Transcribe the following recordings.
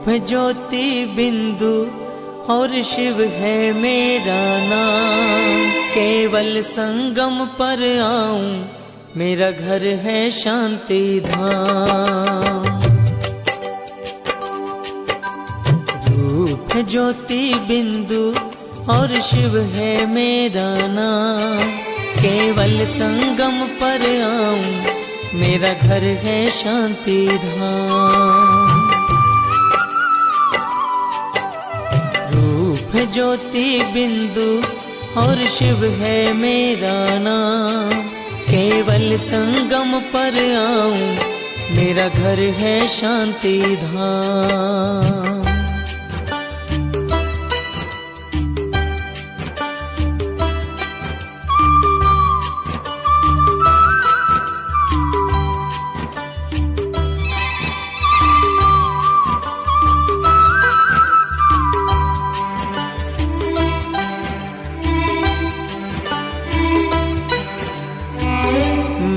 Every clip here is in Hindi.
रूप ज्योति बिंदु और शिव है मेरा नाम। केवल संगम पर आऊं, मेरा घर है शांति धाम। रूप ज्योति बिंदु और शिव है मेरा नाम। केवल संगम पर आऊं, मेरा घर है शांति धाम। रूप ज्योति बिंदु और शिव है मेरा नाम। केवल संगम पर आऊं, मेरा घर है शांति धाम।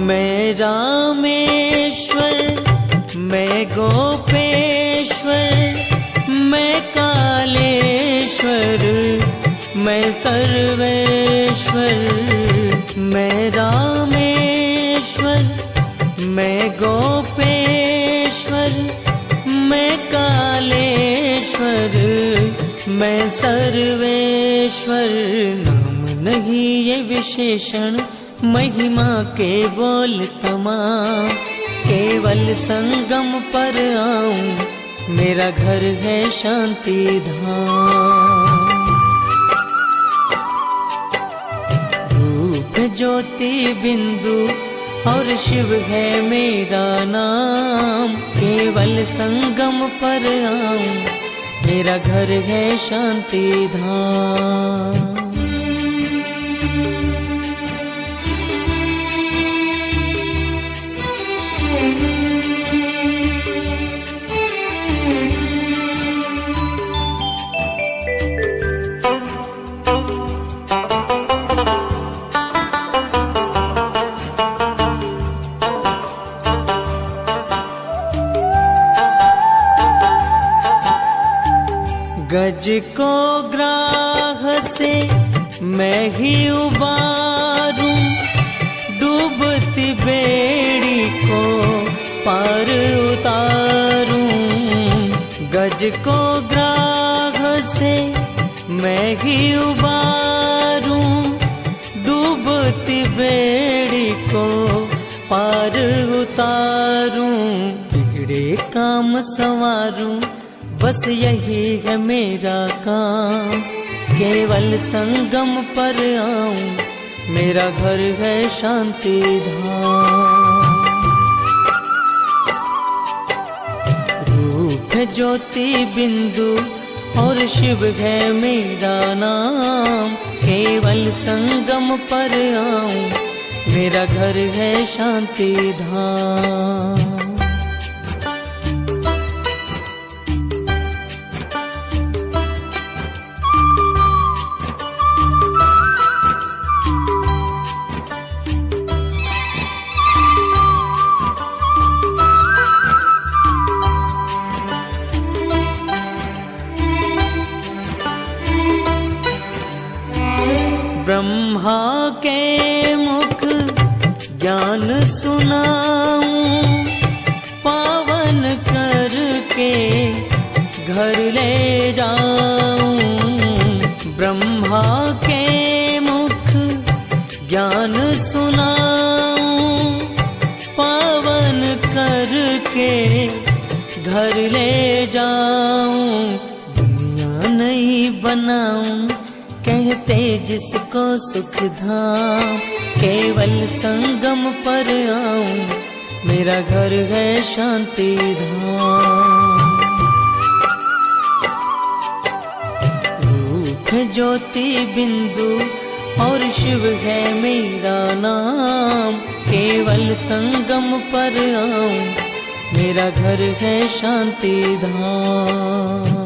मैं रामेश्वर, मैं गोपेश्वर, मैं कालेश्वर, मैं सर्वेश्वर। मैं रामेश्वर, मैं गोपेश्वर, मैं कालेश्वर, मैं सर्वेश्वर। नाम नहीं ये विशेषण, महिमा के बोल तमाम। केवल संगम पर आऊं, मेरा घर है शांति धाम। रूप ज्योति बिंदु और शिव है मेरा नाम। केवल संगम पर आऊं, मेरा घर है शांति धाम। गज को ग्राह से मैं ही उबारूं, डूबती बेड़ी को पार उतारूं। गज को ग्राह से मैं ही उबारूं, डूबती बेड़ी को पार उतारूं। बिगड़े काम संवारूं, बस यही है मेरा काम। केवल संगम पर आऊं, मेरा घर है शांति धाम। रूप ज्योति बिंदु और शिव है मेरा नाम। केवल संगम पर आऊं, मेरा घर है शांति धाम। ब्रह्मा के मुख ज्ञान सुनाऊं, पावन करके घर ले जाऊं। ब्रह्मा के मुख ज्ञान सुनाऊं, पावन करके घर ले जाऊं। दुनिया नहीं बनाऊं, कहते जिसको सुख धाम। केवल संगम पर आऊं, मेरा घर है शांति धाम। रूप ज्योति बिंदु और शिव है मेरा नाम। केवल संगम पर आऊं, मेरा घर है शांति धाम।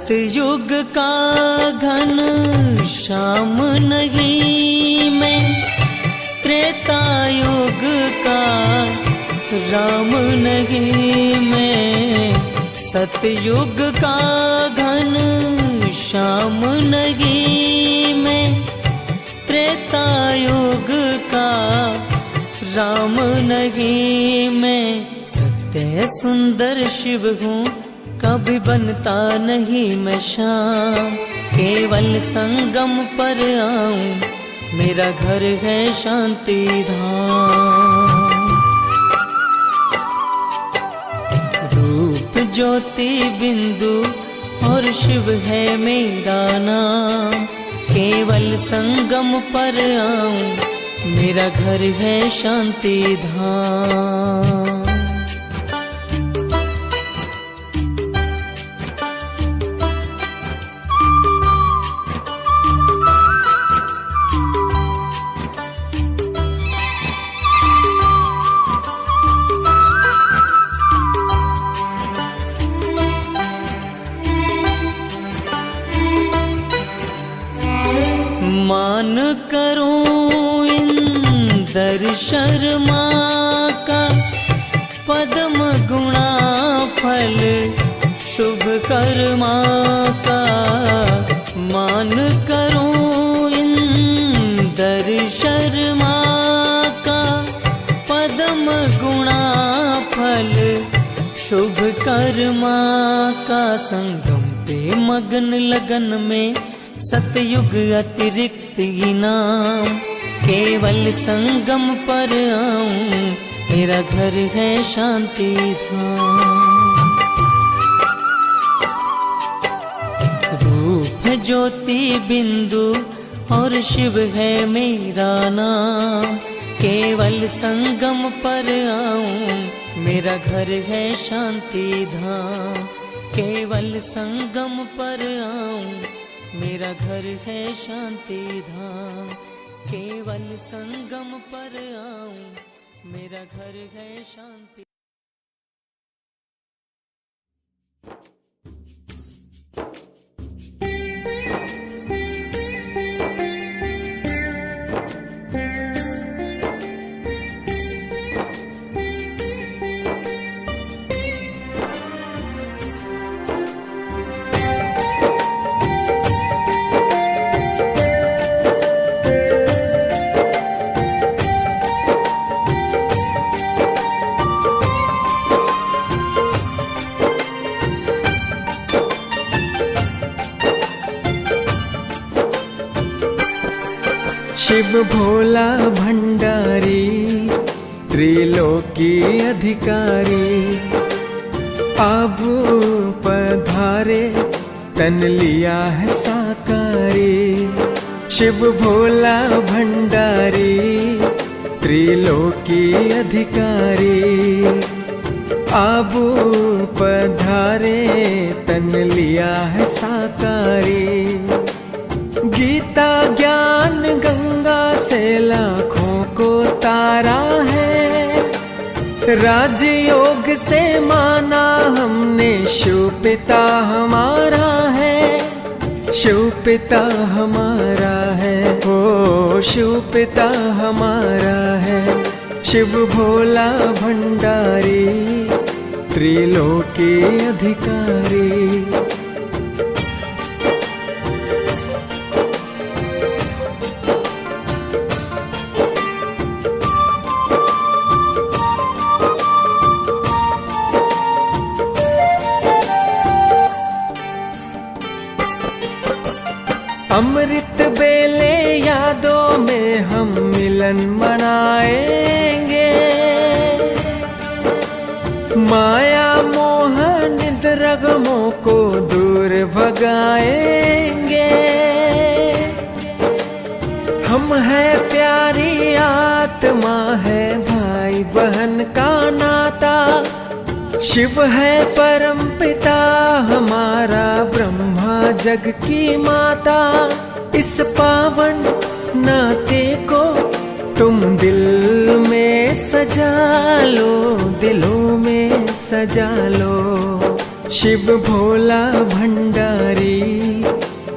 सतयुग का घन श्याम नहीं मैं, त्रेता युग का राम नहीं मैं। सतयुग का घन श्याम नहीं मैं, त्रेता युग का राम नहीं मैं। सत्य सुंदर शिव हूँ, कभी बनता नहीं मैं श्याम। केवल संगम पर आऊं, मेरा घर है शांति धाम। रूप ज्योति बिंदु और शिव है मेरा नाम। केवल संगम पर आऊं, मेरा घर है शांति धाम। मान करूं इंदर शर्मा का, पद्म गुणा फल शुभ कर्मा का। मान करूं इंदर शर्मा का, पद्म गुणा फल शुभ कर्मा का। संगम पे मगन लगन में सतयुग अतिरिक्त इनाम। केवल संगम पर आऊं, मेरा घर है शांति धाम। रूप ज्योति बिंदु और शिव है मेरा नाम। केवल संगम पर आऊं, मेरा घर है शांति धाम। केवल संगम पर आऊं, मेरा घर है शांति धाम। केवल संगम पर आऊं, मेरा घर है शांति। शिव भोला भंडारी, त्रिलोकी अधिकारी। अब पधारे तन लिया है साकारी। शिव भोला भंडारी, त्रिलोकी अधिकारी। अब पधारे तन लिया है साकारी। गीता ज्ञान गंगा से लाखों को तारा है। राजयोग से माना हमने शिव पिता हमारा है। शिव पिता हमारा है, ओ शिव पिता हमारा है। शिव भोला भंडारी, त्रिलोकी अधिकारी। अमृत बेले यादों में हम मिलन मनाएंगे। माया मोह निद्रगमों को दूर भगाएंगे। हम है प्यारी आत्मा है भाई बहन का नाता। शिव है परम पिता हमारा, ब्रह्मा जग की माता। इस पावन नाते को तुम दिल में सजा लो, दिलों में सजा लो। शिव भोला भंडारी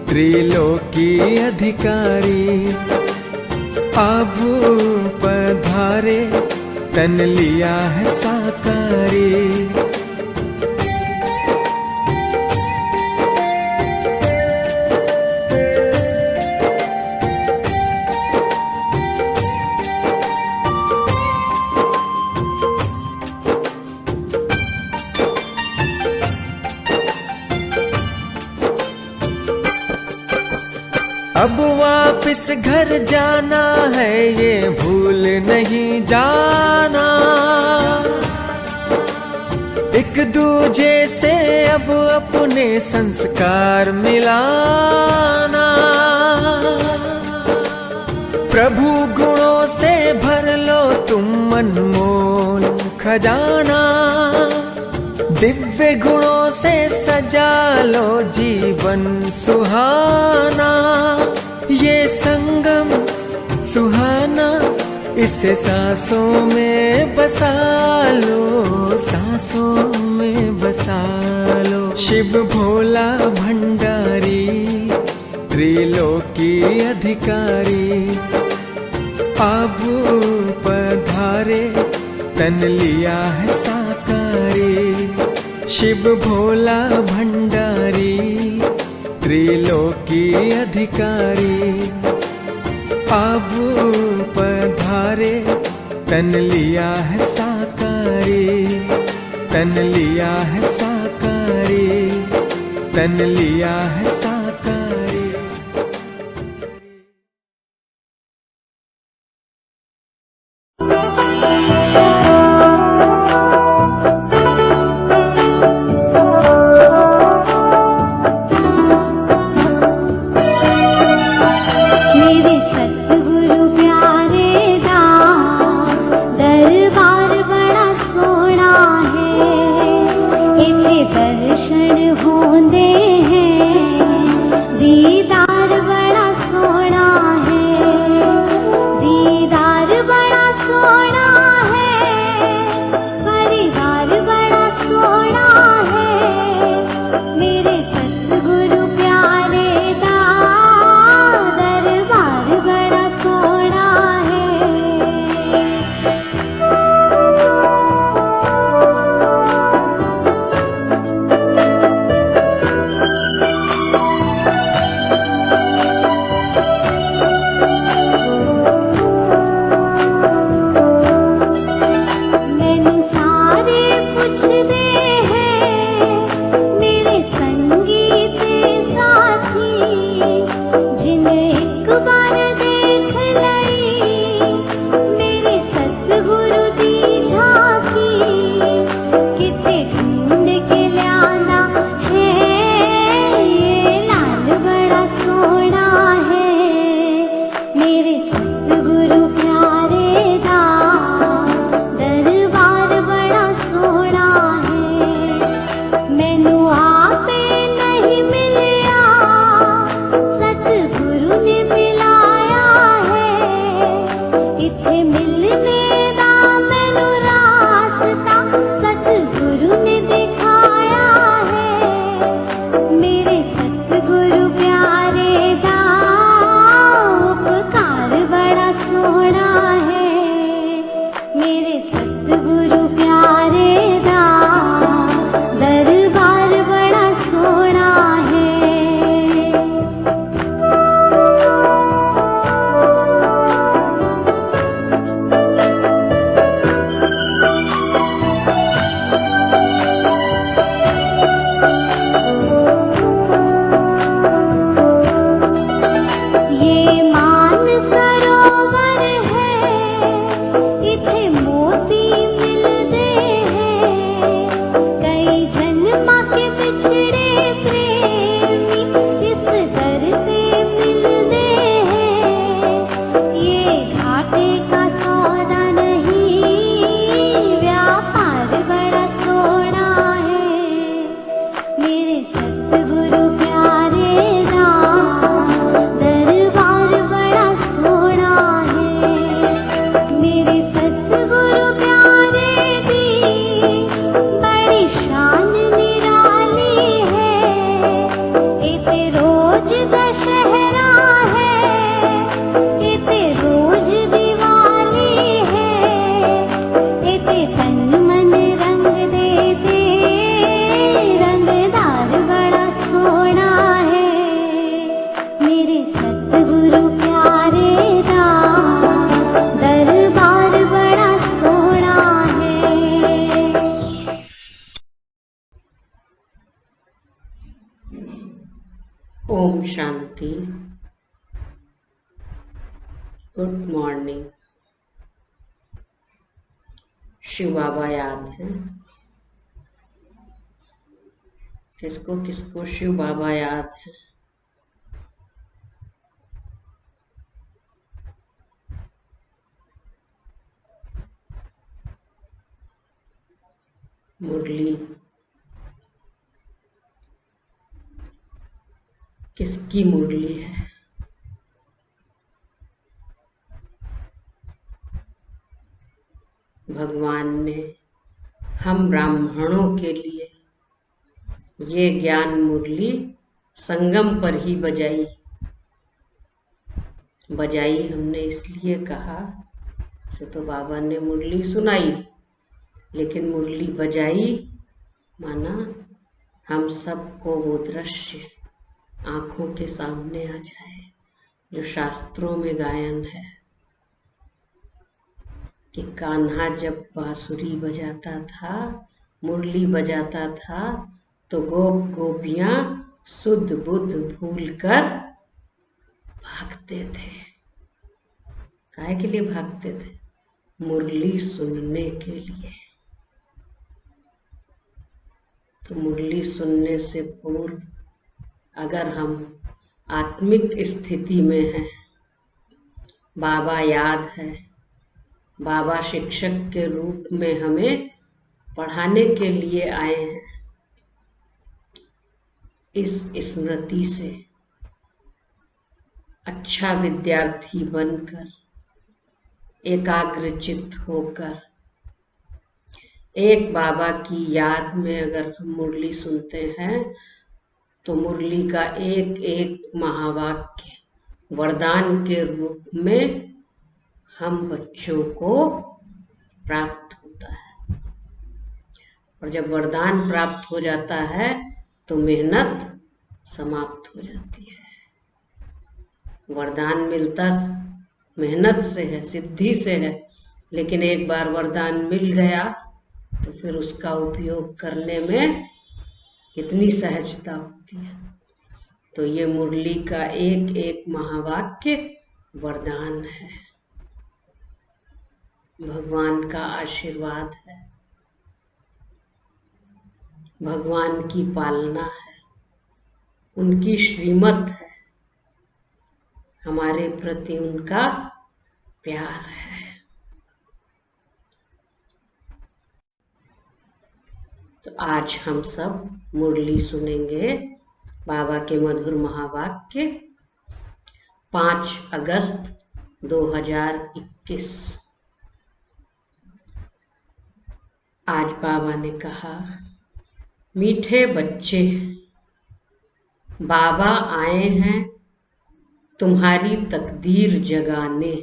त्रिलोकी अधिकारी, अब पधारे तन लिया है साकारी। अब वापिस घर जाना है ये भूल नहीं जाना, एक दूजे से अब अपने संस्कार मिलाना। प्रभु गुणों से भर लो तुम अनमोल खजाना, दिव्य गुणों से सजा लो जीवन सुहाना। ये संगम सुहाना इसे सांसों में बसा लो, सांसों में बसा लो। शिव भोला भंडारी त्रिलोकी अधिकारी, अब पधारे तन लिया है साकारी। शिव भोला भंडारी त्रिलोकी अधिकारी, अब पधारे तन लिया है साकारी। तन लिया है साकारी, तन लिया है साकारी। दर्शन होंदे हैं गुड मॉर्निंग। शिव बाबा याद है? किसको किसको शिव बाबा याद है? मुरली किसकी मुरली है? भगवान ने हम ब्राह्मणों के लिए ये ज्ञान मुरली संगम पर ही बजाई। बजाई हमने इसलिए कहा, से तो बाबा ने मुरली सुनाई, लेकिन मुरली बजाई माना हम सबको वो दृश्य आंखों के सामने आ जाए जो शास्त्रों में गायन है कि कान्हा जब बांसुरी बजाता था, मुरली बजाता था, तो गोप गोपियां शुद्ध बुद्ध भूलकर भागते थे। काहे के लिए भागते थे? मुरली सुनने के लिए। तो मुरली सुनने से पूर्व अगर हम आत्मिक स्थिति में हैं, बाबा याद है, बाबा शिक्षक के रूप में हमें पढ़ाने के लिए आए हैं, इस स्मृति से अच्छा विद्यार्थी बनकर एकाग्रचित्त होकर एक बाबा की याद में अगर हम मुरली सुनते हैं तो मुरली का एक एक महावाक्य वरदान के रूप में हम बच्चों को प्राप्त होता है। और जब वरदान प्राप्त हो जाता है तो मेहनत समाप्त हो जाती है। वरदान मिलता मेहनत से है, सिद्धि से है, लेकिन एक बार वरदान मिल गया तो फिर उसका उपयोग करने में कितनी सहजता होती है। तो ये मुरली का एक एक महावाक्य वरदान है, भगवान का आशीर्वाद है, भगवान की पालना है, उनकी श्रीमत है, हमारे प्रति उनका प्यार है। तो आज हम सब मुरली सुनेंगे बाबा के मधुर महावाक्य 5 अगस्त 2021। आज बाबा ने कहा, मीठे बच्चे, बाबा आए हैं तुम्हारी तकदीर जगाने।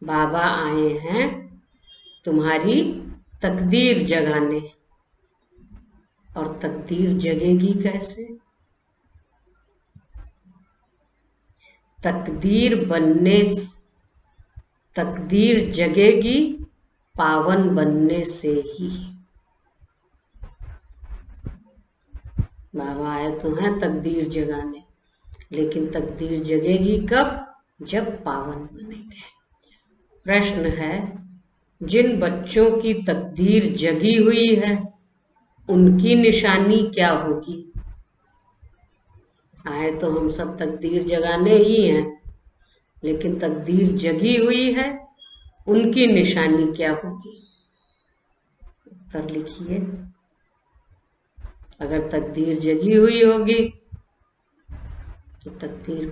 बाबा आए हैं तुम्हारी तकदीर जगाने। और तकदीर जगेगी कैसे? तकदीर जगेगी पावन बनने से ही। बाबा आए तो हैं तकदीर जगाने, लेकिन तकदीर जगेगी कब? जब पावन बनेंगे। प्रश्न है, जिन बच्चों की तकदीर जगी हुई है उनकी निशानी क्या होगी? आए तो हम सब तकदीर जगाने ही हैं, लेकिन तकदीर जगी हुई है, उनकी निशानी क्या होगी? उत्तर लिखिए। अगर तकदीर जगी हुई होगी तो तकदीर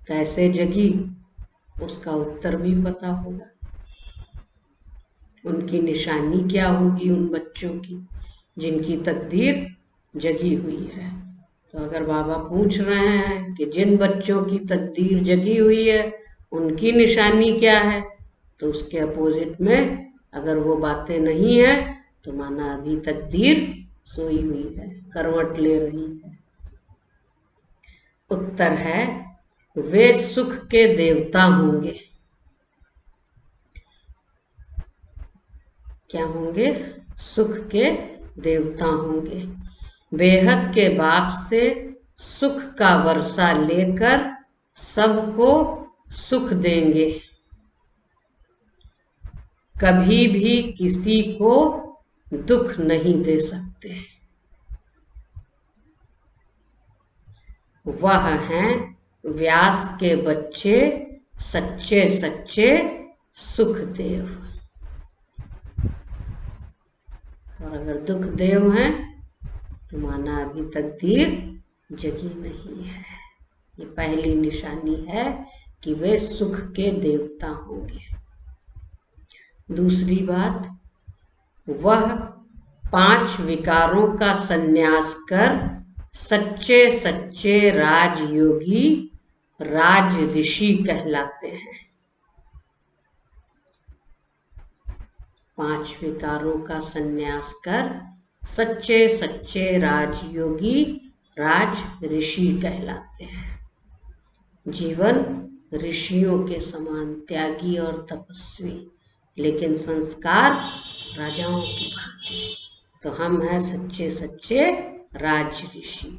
कैसे जगी उसका उत्तर भी पता होगा। उनकी निशानी क्या होगी उन बच्चों की जिनकी तकदीर जगी हुई है? तो अगर बाबा पूछ रहे हैं कि जिन बच्चों की तकदीर जगी हुई है उनकी निशानी क्या है, तो उसके अपोजिट में अगर वो बातें नहीं है तो माना अभी तकदीर सोई हुई है, करवट ले रही है। उत्तर है, वे सुख के देवता होंगे। क्या होंगे? सुख के देवता होंगे। बेहद के बाप से सुख का वर्षा लेकर सबको सुख देंगे, कभी भी किसी को दुख नहीं दे सकते। वह हैं व्यास के बच्चे, सच्चे सच्चे सुखदेव। और अगर दुख देव हैं तो माना अभी तकदीर जगी नहीं है। ये पहली निशानी है कि वे सुख के देवता होंगे। दूसरी बात, वह 5 विकारों का संन्यास कर सच्चे सच्चे राजयोगी, राज ऋषि कहलाते हैं। 5 विकारों का संन्यास कर सच्चे सच्चे राजयोगी, राज ऋषि कहलाते हैं। जीवन ऋषियों के समान त्यागी और तपस्वी, लेकिन संस्कार राजाओं की भांति। तो हम हैं सच्चे सच्चे राज ऋषि।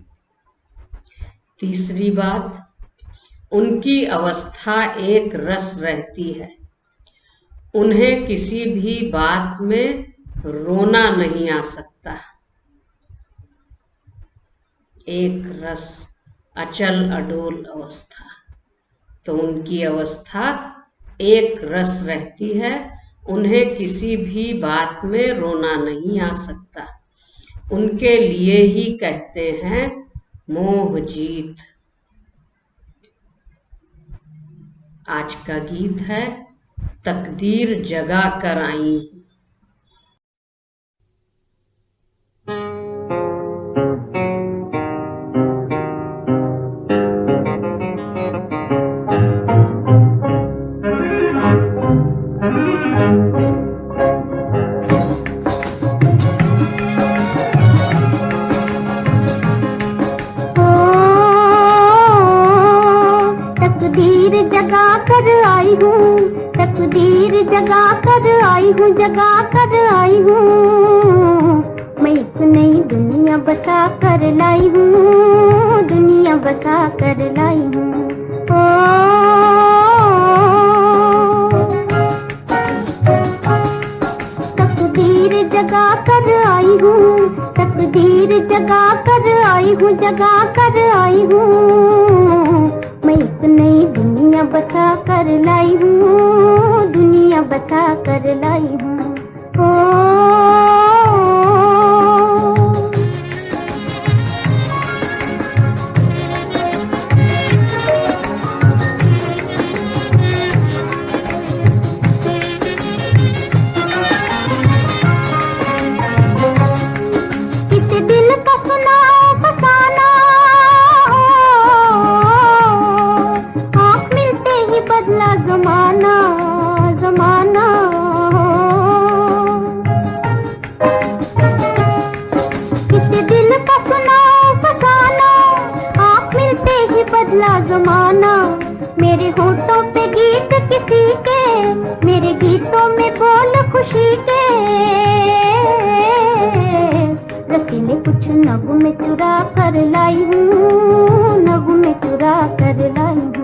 तीसरी बात, उनकी अवस्था एक रस रहती है। उन्हें किसी भी बात में रोना नहीं आ सकता। एक रस, अचल अडोल अवस्था। तो उनकी अवस्था एक रस रहती है। उन्हें किसी भी बात में रोना नहीं आ सकता। उनके लिए ही कहते हैं मोह जीत। आज का गीत है तकदीर जगा कर आई। जगा कर आई हूँ, मैं एक नई दुनिया बसा कर लाई हूँ, दुनिया बसा कर लाई हूँ। तकदीर जगा कर आई हूँ, तकदीर जगा कर आई हूँ, जगा कर आई हूँ, मैं एक नई दुनिया बसा कर लाई हूँ, दुनिया बसा कर लाई हूँ। किसी दिल का सुना फसाना, आँख मिलते ही बदला जमाना, जमाना। किसी दिल का सुना फसाना, आँख मिलते ही बदला जमाना। मेरे होठों पे गीत किसी के, मेरे गीतों में बोल खुशी के, रसीले कुछ नगु में चुरा कर लाई हूँ, नगु में चुरा कर लाई हूँ।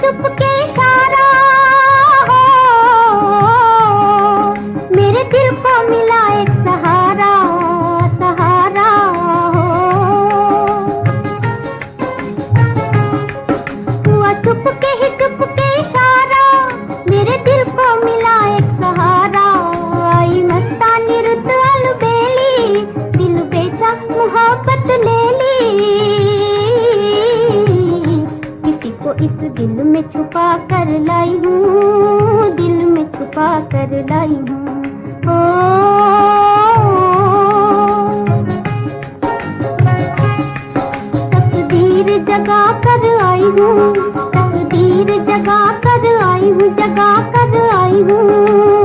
चुप के इशारा हो, मेरे दिल को मिला एक सहारा, सहारा हो। हुआ चुप के इशारा, मेरे दिल को मिला एक सहारा। आई मस्तानी रुत अलबेली, दिल बेचा मोहब्बत ले ली। इस दिल में छुपा कर लाई हूँ, दिल में छुपा कर लाई हूँ। तकदीर जगा कर आई हूँ, तकदीर जगा कर आई हूँ, जगा कर आई हूँ।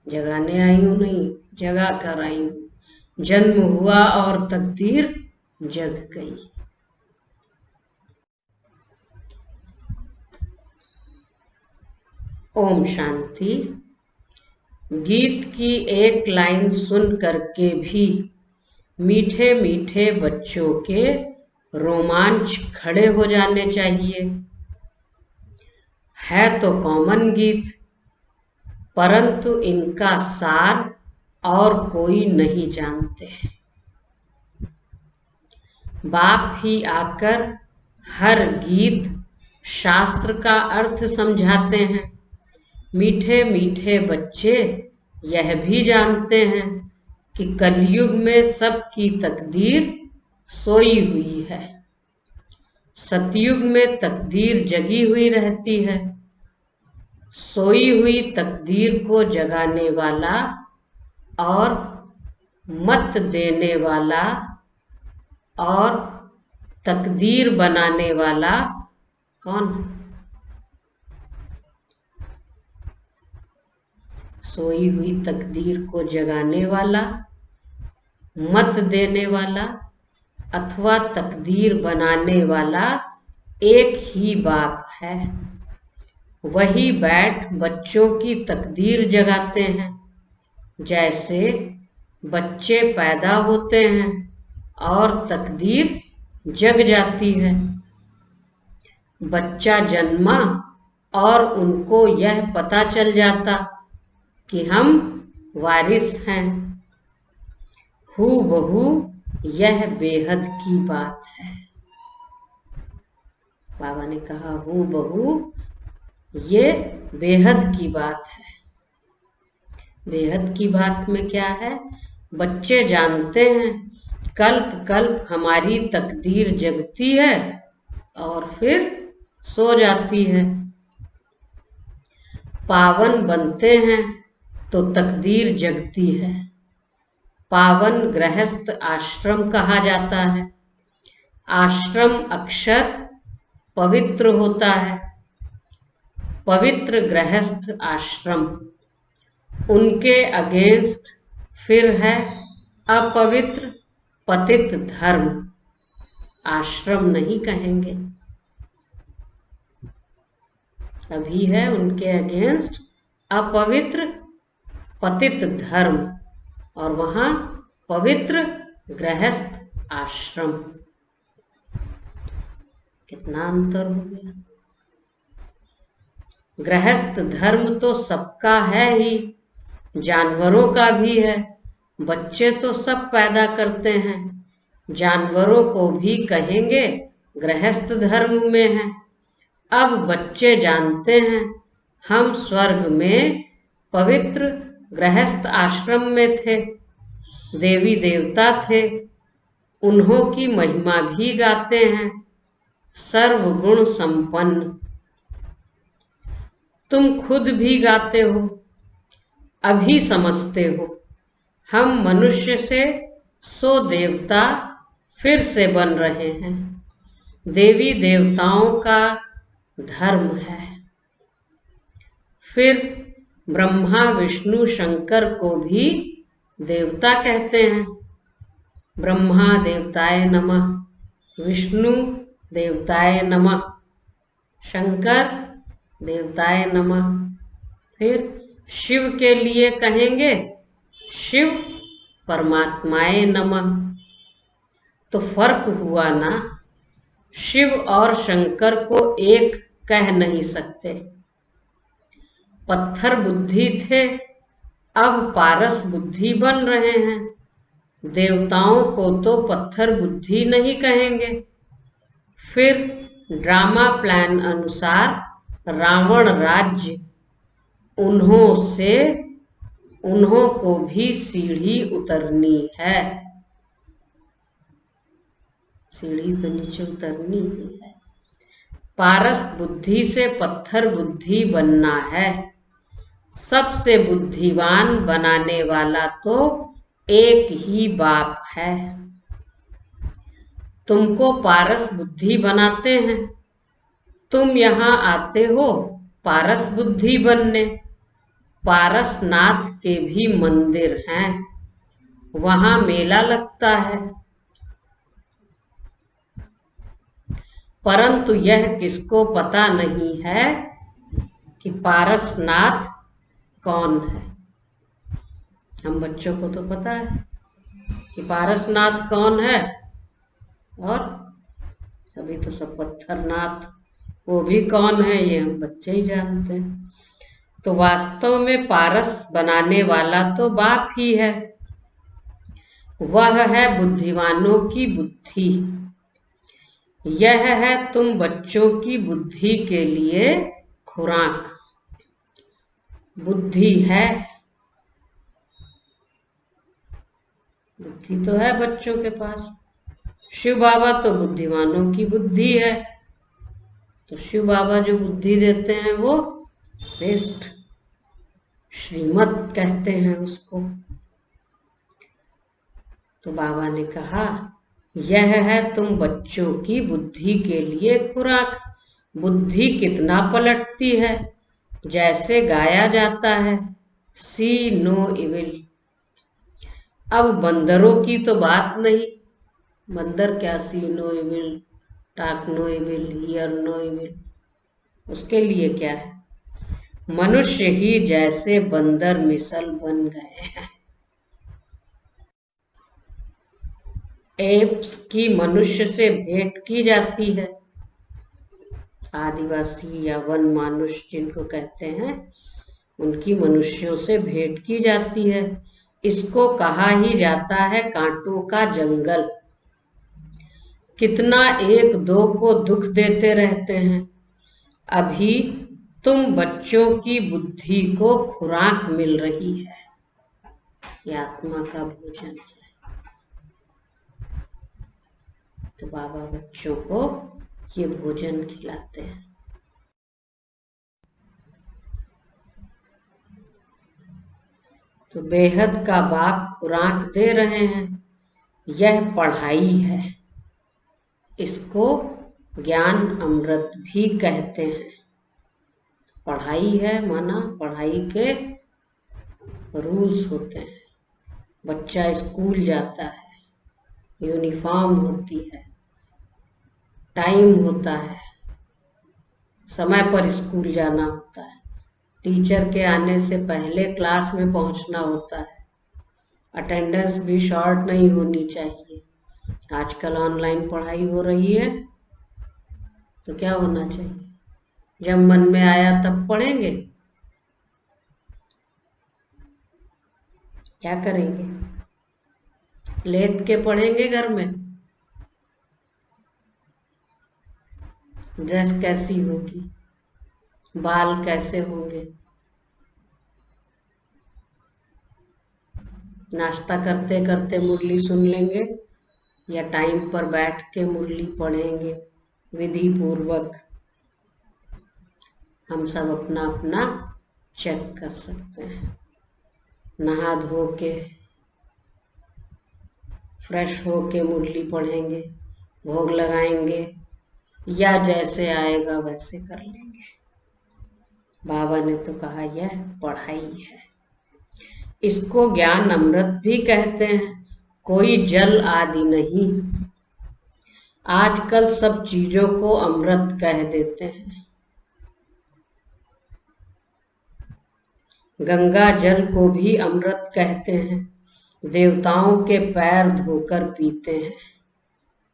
जगाने आई हूँ नहीं, जगा कर आई हूँ। जन्म हुआ और तकदीर जग गई। ओम शांति। गीत की एक लाइन सुन करके भी मीठे मीठे बच्चों के रोमांच खड़े हो जाने चाहिए। है तो कॉमन गीत, परंतु इनका सार और कोई नहीं जानते। बाप ही आकर हर गीत शास्त्र का अर्थ समझाते हैं। मीठे मीठे बच्चे यह भी जानते हैं कि कलयुग में सबकी तकदीर सोई हुई है। सतयुग में तकदीर जगी हुई रहती है। सोई हुई तकदीर को जगाने वाला और मत देने वाला और तकदीर बनाने वाला कौन है? सोई हुई तकदीर को जगाने वाला, मत देने वाला अथवा तकदीर बनाने वाला एक ही बाप है। वही बैठ बच्चों की तकदीर जगाते हैं। जैसे बच्चे पैदा होते हैं और तकदीर जग जाती है। बच्चा जन्मा और उनको यह पता चल जाता कि हम वारिस हैं। हूबहू यह बेहद की बात है। बाबा ने कहा हूबहू ये बेहद की बात है। बेहद की बात में क्या है? बच्चे जानते हैं कल्प कल्प हमारी तकदीर जगती है और फिर सो जाती है। पावन बनते हैं तो तकदीर जगती है। पावन गृहस्थ आश्रम कहा जाता है। आश्रम अक्षर पवित्र होता है। पवित्र गृहस्थ आश्रम। उनके अगेंस्ट फिर है अपवित्र पतित धर्म। आश्रम नहीं कहेंगे। अभी है उनके अगेंस्ट अपवित्र पतित धर्म और वहां पवित्र गृहस्थ आश्रम। कितना अंतर हो गया। गृहस्थ धर्म तो सबका है ही, जानवरों का भी है। बच्चे तो सब पैदा करते हैं, जानवरों को भी कहेंगे गृहस्थ धर्म में है। अब बच्चे जानते हैं हम स्वर्ग में पवित्र गृहस्थ आश्रम में थे। देवी देवता थे, उन्हों की महिमा भी गाते हैं। सर्वगुण संपन्न। तुम खुद भी गाते हो, अभी समझते हो हम मनुष्य से 100 देवता फिर से बन रहे हैं। देवी देवताओं का धर्म है। फिर ब्रह्मा विष्णु शंकर को भी देवता कहते हैं। ब्रह्मा देवताय नमः, विष्णु देवताय नमः, शंकर देवताय नमः। फिर शिव के लिए कहेंगे शिव परमात्माय नमः। तो फर्क हुआ ना, शिव और शंकर को एक कह नहीं सकते। पत्थर बुद्धि थे, अब पारस बुद्धि बन रहे हैं। देवताओं को तो पत्थर बुद्धि नहीं कहेंगे। फिर ड्रामा प्लान अनुसार रावण राज्य, उन्हों को भी सीढ़ी उतरनी है। सीढ़ी तो नीचे उतरनी ही है। पारस बुद्धि से पत्थर बुद्धि बनना है। सबसे बुद्धिवान बनाने वाला तो एक ही बाप है। तुमको पारस बुद्धि बनाते हैं, तुम यहाँ आते हो पारस बुद्धि बनने। पारसनाथ के भी मंदिर हैं, वहां मेला लगता है। परंतु यह किसको पता नहीं है कि पारसनाथ कौन है। हम बच्चों को तो पता है कि पारसनाथ कौन है, और अभी तो सब पत्थरनाथ, वो भी कौन है ये हम बच्चे ही जानते हैं। तो वास्तव में पारस बनाने वाला तो बाप ही है। वह है बुद्धिमानों की बुद्धि। यह है तुम बच्चों की बुद्धि के लिए खुराक। बुद्धि है, बुद्धि तो है बच्चों के पास। शिव बाबा तो बुद्धिमानों की बुद्धि है, तो शिव बाबा जो बुद्धि देते हैं वो श्रेष्ठ श्रीमत कहते हैं उसको। तो बाबा ने कहा यह है तुम बच्चों की बुद्धि के लिए खुराक। बुद्धि कितना पलटती है, जैसे गाया जाता है सी नो इविल। अब बंदरों की तो बात नहीं, बंदर क्या see no evil, talk no evil, hear no evil, उसके लिए क्या है। मनुष्य ही जैसे बंदर मिसल बन गए हैं। एप्स की मनुष्य से भेंट की जाती है, आदिवासी या वन मानुष जिनको कहते हैं, उनकी मनुष्यों से भेंट की जाती है। इसको कहा ही जाता है कांटों का जंगल। कितना एक दो को दुख देते रहते हैं। अभी तुम बच्चों की बुद्धि को खुराक मिल रही है, ये आत्मा का भोजन है। तो बाबा बच्चों को ये भोजन खिलाते हैं। तो बेहद का बाप खुराक दे रहे हैं। यह पढ़ाई है, इसको ज्ञान अमृत भी कहते हैं। पढ़ाई है माना पढ़ाई के रूल्स होते हैं। बच्चा स्कूल जाता है, यूनिफॉर्म होती है, टाइम होता है, समय पर स्कूल जाना होता है, टीचर के आने से पहले क्लास में पहुंचना होता है, अटेंडेंस भी शॉर्ट नहीं होनी चाहिए। आजकल ऑनलाइन पढ़ाई हो रही है, तो क्या होना चाहिए, जब मन में आया तब पढ़ेंगे, क्या करेंगे, लेट के पढ़ेंगे घर में, ड्रेस कैसी होगी, बाल कैसे होंगे, नाश्ता करते करते मुरली सुन लेंगे या टाइम पर बैठ के मुरली पढ़ेंगे विधि पूर्वक। हम सब अपना अपना चेक कर सकते हैं। नहा धो के फ्रेश हो के मुरली पढ़ेंगे, भोग लगाएंगे, या जैसे आएगा वैसे कर लेंगे। बाबा ने तो कहा यह पढ़ाई है। इसको ज्ञान अमृत भी कहते हैं, कोई जल आदि नहीं। आजकल सब चीजों को अमृत कह देते हैं। गंगा जल को भी अमृत कहते हैं। देवताओं के पैर धोकर पीते हैं,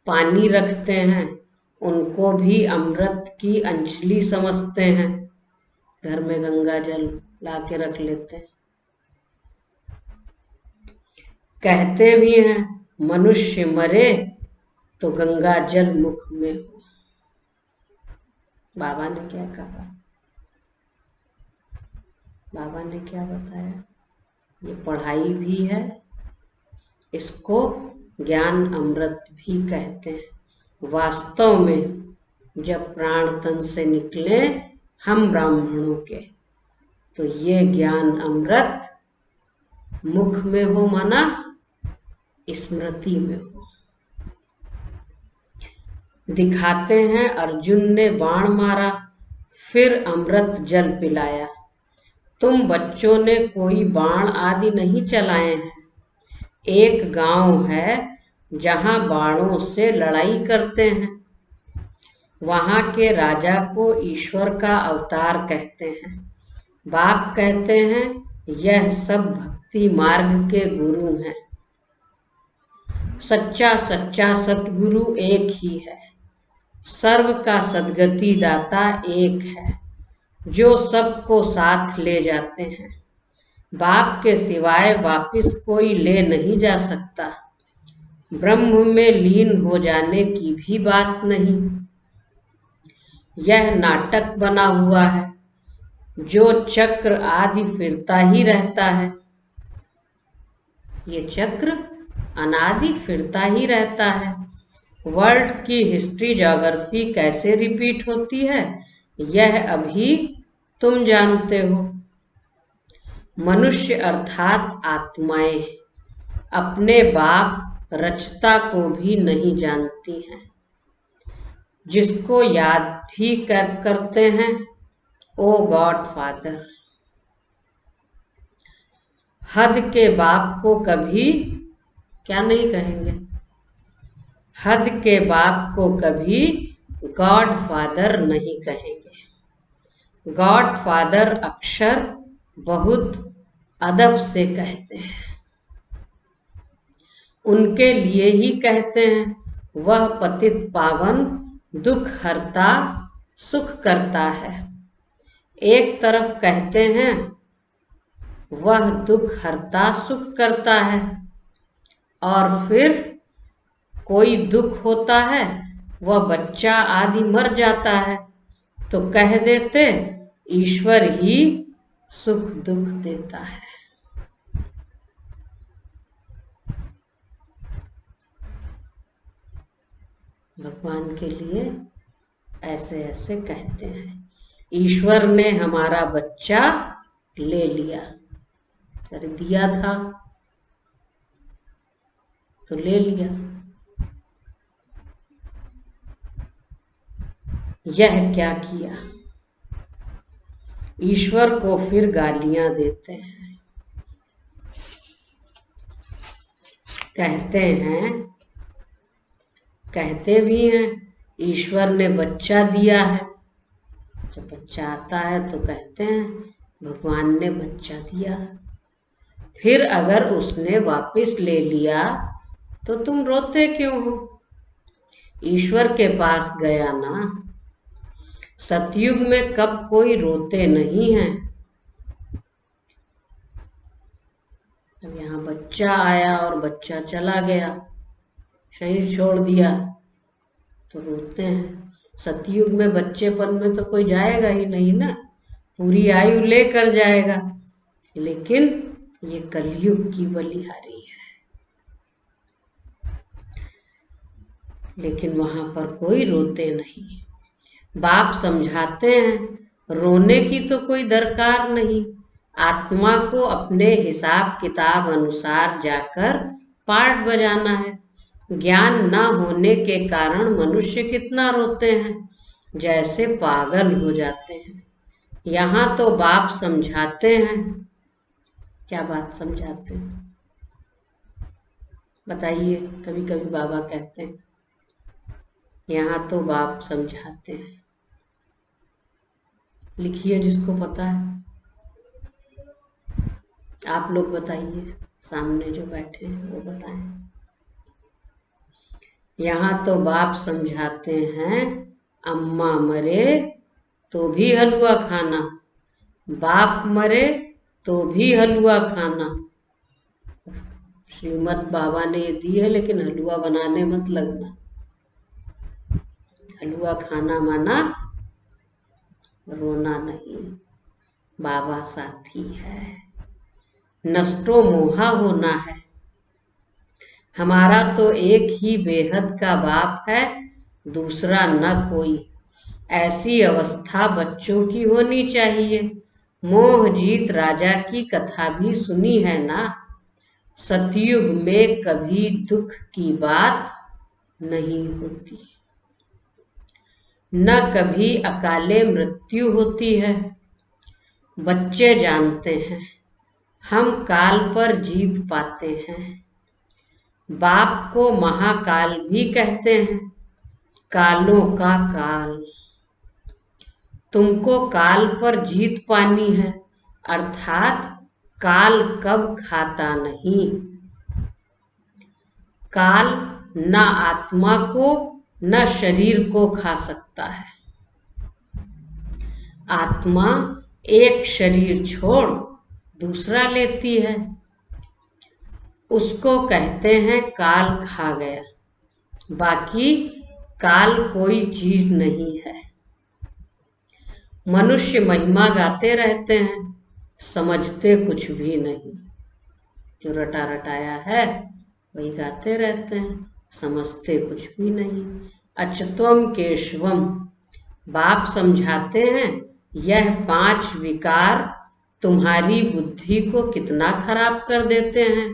पानी रखते हैं, उनको भी अमृत की अंजलि समझते हैं। घर में गंगा जल ला के रख लेते हैं। कहते भी हैं मनुष्य मरे तो गंगा जल मुख में हो। बाबा ने क्या कहा, बाबा ने क्या बताया, ये पढ़ाई भी है, इसको ज्ञान अमृत भी कहते हैं। वास्तव में जब प्राण तन से निकले हम ब्राह्मणों के, तो ये ज्ञान अमृत मुख में हो माना स्मृति में हो। दिखाते हैं अर्जुन ने बाण मारा, फिर अमृत जल पिलाया, तुम बच्चों ने कोई बाण आदि नहीं चलाए हैं। एक गांव है जहां बाणों से लड़ाई करते हैं। वहां के राजा को ईश्वर का अवतार कहते हैं। बाप कहते हैं यह सब भक्ति मार्ग के गुरु हैं। सच्चा सच्चा सतगुरु एक ही है। सर्व का सद्गति दाता एक है, जो सबको साथ ले जाते हैं। बाप के सिवाय वापिस कोई ले नहीं जा सकता। ब्रह्म में लीन हो जाने की भी बात नहीं। यह नाटक बना हुआ है, जो चक्र आदि फिरता ही रहता है। ये चक्र अनादि फिरता ही रहता है। वर्ल्ड की हिस्ट्री ज्योग्राफी कैसे रिपीट होती है, यह अभी तुम जानते हो। मनुष्य अर्थात आत्माएं अपने बाप रचता को भी नहीं जानती हैं। जिसको याद भी करते हैं, ओ गॉड फादर। हद के बाप को कभी क्या नहीं कहेंगे, हद के बाप को कभी गॉड फादर नहीं कहेंगे। गॉड फादर अक्षर बहुत अदब से कहते हैं। उनके लिए ही कहते हैं, वह पतित पावन दुख हरता सुख करता है। एक तरफ कहते हैं वह दुख हरता सुख करता है, और फिर कोई दुख होता है, वह बच्चा आदि मर जाता है, तो कह देते ईश्वर ही सुख दुख देता है। भगवान के लिए ऐसे ऐसे कहते हैं। ईश्वर ने हमारा बच्चा ले लिया, कर दिया था तो ले लिया। यह क्या किया? ईश्वर को फिर गालियां देते हैं। कहते भी हैं ईश्वर ने बच्चा दिया है। जब बच्चा आता है तो कहते हैं भगवान ने बच्चा दिया। फिर अगर उसने वापस ले लिया तो तुम रोते क्यों हो? ईश्वर के पास गया ना। सतयुग में कब कोई रोते नहीं हैं। अब यहाँ बच्चा आया और बच्चा चला गया, शरीर छोड़ दिया तो रोते हैं। सतयुग में बच्चेपन में तो कोई जाएगा ही नहीं ना, पूरी आयु लेकर जाएगा। लेकिन ये कलयुग की बलिहारी है। लेकिन वहां पर कोई रोते नहीं। बाप समझाते हैं रोने की तो कोई दरकार नहीं। आत्मा को अपने हिसाब किताब अनुसार जाकर पार्ट बजाना है। ज्ञान न होने के कारण मनुष्य कितना रोते हैं, जैसे पागल हो जाते हैं। यहाँ तो बाप समझाते हैं। क्या बात समझाते हैं बताइए? कभी कभी बाबा कहते हैं यहाँ तो बाप समझाते हैं। लिखिए जिसको पता है। आप लोग बताइए, सामने जो बैठे हैं वो बताएं। यहाँ तो बाप समझाते हैं अम्मा मरे तो भी हलवा खाना, बाप मरे तो भी हलवा खाना। श्रीमद् बाबा ने दी है, लेकिन हलवा बनाने मत लगना। हलवा खाना माना रोना नहीं। बाबा साथी है। नष्टो मोहा होना है। हमारा तो एक ही बेहद का बाप है, दूसरा न कोई। ऐसी अवस्था बच्चों की होनी चाहिए। मोह जीत राजा की कथा भी सुनी है ना। सतयुग में कभी दुख की बात नहीं होती, न कभी अकाले मृत्यु होती है। बच्चे जानते हैं हम काल पर जीत पाते हैं। बाप को महाकाल भी कहते हैं, कालों का काल। तुमको काल पर जीत पानी है, अर्थात काल कब खाता नहीं। काल न आत्मा को न शरीर को खा सकता है। आत्मा एक शरीर छोड़ दूसरा लेती है, उसको कहते हैं काल खा गया। बाकी काल कोई चीज नहीं है। मनुष्य महिमा गाते रहते हैं, समझते कुछ भी नहीं। जो रटा रटाया है वही गाते रहते हैं, समझते कुछ भी नहीं। अच्युतम केशवम, बाप समझाते हैं यह 5 विकार तुम्हारी बुद्धि को कितना खराब कर देते हैं।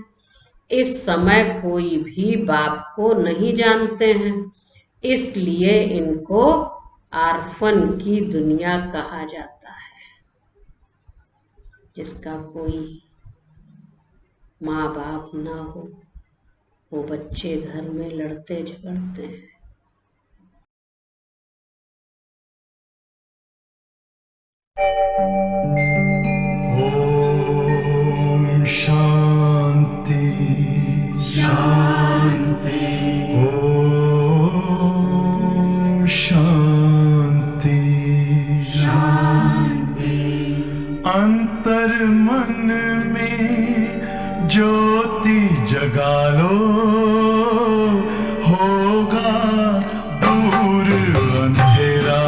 इस समय कोई भी बाप को नहीं जानते हैं, इसलिए इनको आर्फन की दुनिया कहा जाता है। जिसका कोई माँ बाप ना हो, वो बच्चे घर में लड़ते झगड़ते हैं। ओम शांति शांति। ओम शांति शांति। अंतर मन में ज्योति जगा लो, होगा दूर अंधेरा।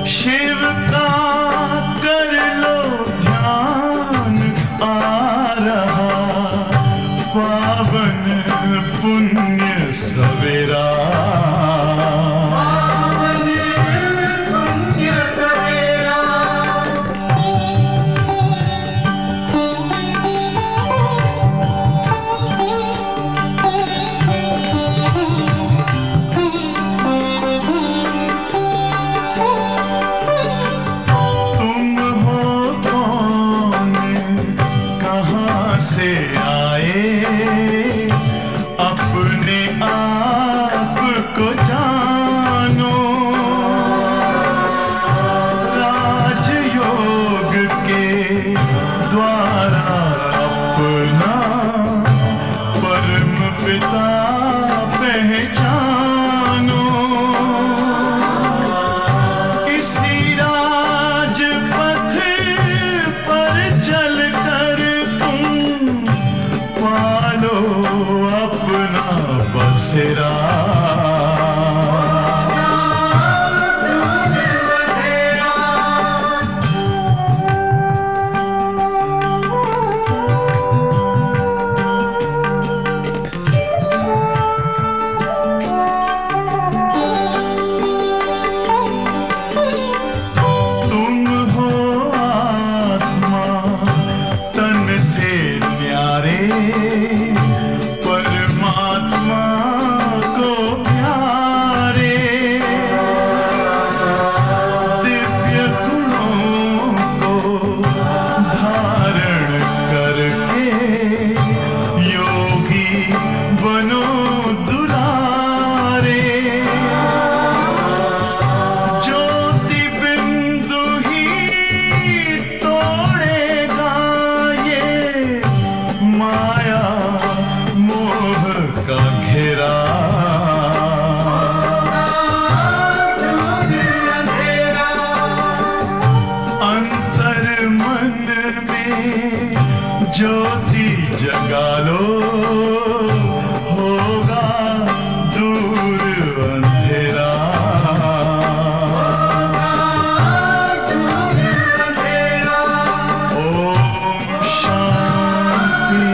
शिव का कर लो ध्यान, आ रहा पावन पुण्य सवेरा। से आए अपने आप को जानो। राजयोग के द्वारा अपना परम पिता पहचानो। इसी राजपथ पर चलकर पालो अपना बसेरा। तुम हो आत्मा तन से न्यारे, परमात्मा को प्यारे। दिव्य गुणों को धारण करके योगी बनो दुलारे। ज्योति बिंदु ही तोड़ेगा ये माया मोह का घेरा। अंतर मन में ज्योति जगा लो, होगा दूर अंधेरा। ओम शांति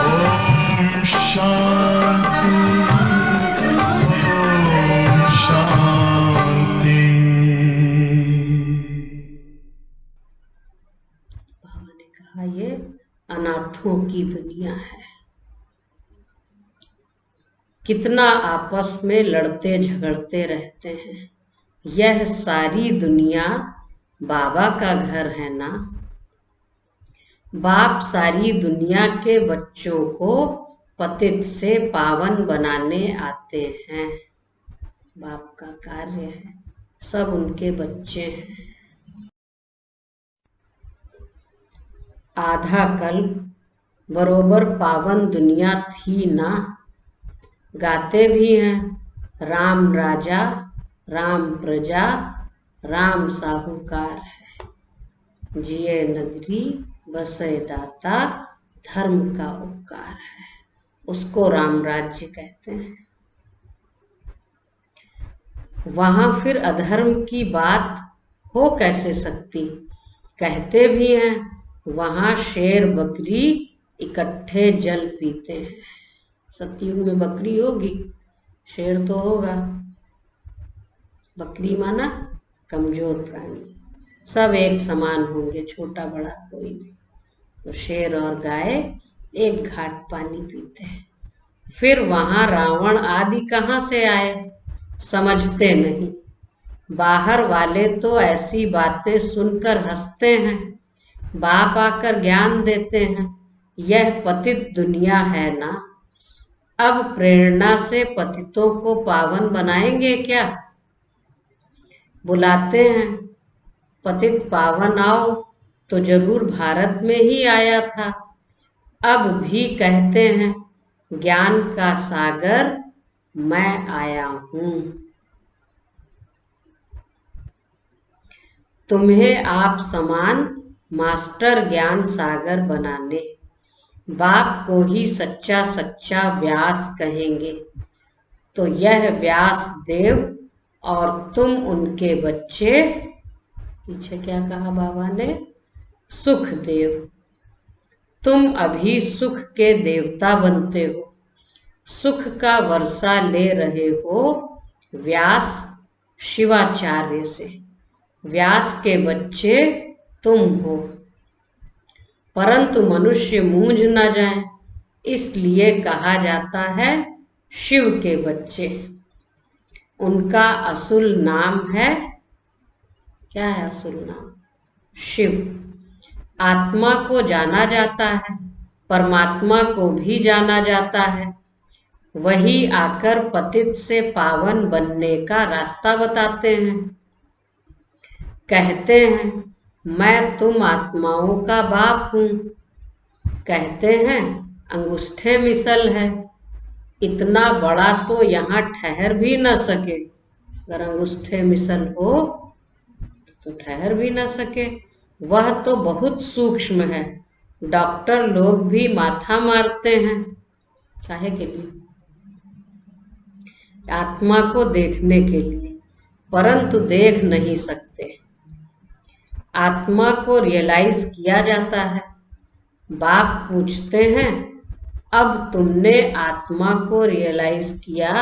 ओम शांति ओम शांति। बाबा ने कहा ये अनाथों की दुनिया है। कितना आपस में लड़ते झगड़ते रहते हैं। यह सारी दुनिया बाबा का घर है ना। बाप सारी दुनिया के बच्चों को पतित से पावन बनाने आते हैं। बाप का कार्य है, सब उनके बच्चे हैं। आधा कल्प बरोबर पावन दुनिया थी ना। गाते भी हैं, राम राजा राम प्रजा राम साहूकार है। जिए नगरी बसे दाता धर्म का उपकार है। उसको राम राज्य कहते हैं। वहां फिर अधर्म की बात हो कैसे सकती। कहते भी हैं वहां शेर बकरी इकट्ठे जल पीते हैं। सतयुग में बकरी होगी, शेर तो होगा। बकरी माना कमजोर प्राणी, सब एक समान होंगे, छोटा बड़ा कोई नहीं। तो शेर और गाय एक घाट पानी पीते हैं। फिर वहां रावण आदि कहाँ से आए, समझते नहीं। बाहर वाले तो ऐसी बातें सुनकर हंसते हैं। बाप आकर ज्ञान देते हैं, यह पतित दुनिया है ना। अब प्रेरणा से पतितों को पावन बनाएंगे क्या। बुलाते हैं पतित पावन आओ, तो जरूर भारत में ही आया था। अब भी कहते हैं ज्ञान का सागर मैं आया हूं। तुम्हें आप समान मास्टर ज्ञान सागर बनाने। बाप को ही सच्चा सच्चा व्यास कहेंगे। तो यह व्यास देव और तुम उनके बच्चे, पीछे क्या कहा बाबा ने, सुख देव। तुम अभी सुख के देवता बनते हो। सुख का वर्षा ले रहे हो व्यास शिवाचार्य से। व्यास के बच्चे तुम हो। परंतु मनुष्य मूंझ न जाए, इसलिए कहा जाता है शिव के बच्चे। उनका असुल नाम है, क्या है असुल नाम, शिव। आत्मा को जाना जाता है, परमात्मा को भी जाना जाता है। वही आकर पतित से पावन बनने का रास्ता बताते हैं। कहते हैं मैं तुम आत्माओं का बाप हूं। कहते हैं अंगूठे मिसल है। इतना बड़ा तो यहाँ ठहर भी न सके। अगर अंगूठे मिसल हो तो ठहर भी न सके। वह तो बहुत सूक्ष्म है। डॉक्टर लोग भी माथा मारते हैं। काहे के लिए, आत्मा को देखने के लिए, परंतु देख नहीं सकते। आत्मा को रियलाइज किया जाता है। बाप पूछते हैं अब तुमने आत्मा को रियलाइज किया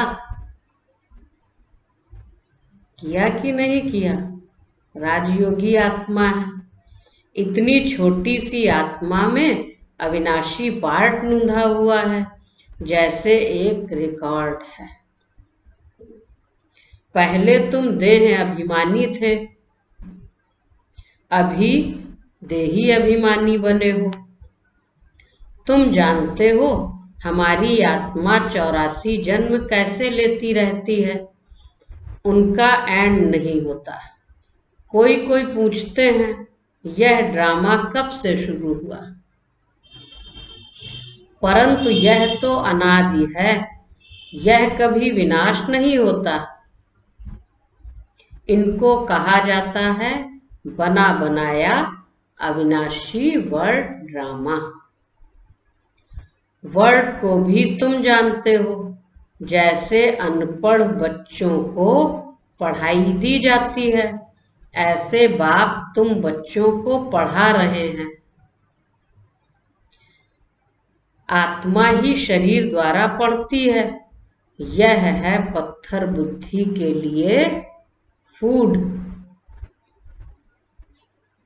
कि नहीं किया। राजयोगी आत्मा है। इतनी छोटी सी आत्मा में अविनाशी पार्ट नूंधा हुआ है, जैसे एक रिकॉर्ड है। पहले तुम देह अभिमानी थे, अभी देही अभिमानी बने हो। तुम जानते हो हमारी आत्मा 84 जन्म कैसे लेती रहती है। उनका एंड नहीं होता। कोई कोई पूछते हैं यह ड्रामा कब से शुरू हुआ, परंतु यह तो अनादि है। यह कभी विनाश नहीं होता। इनको कहा जाता है बना बनाया अविनाशी वर्ड ड्रामा। वर्ड को भी तुम जानते हो। जैसे अनपढ़ बच्चों को पढ़ाई दी जाती है, ऐसे बाप तुम बच्चों को पढ़ा रहे हैं। आत्मा ही शरीर द्वारा पढ़ती है। यह है पत्थर बुद्धि के लिए फूड।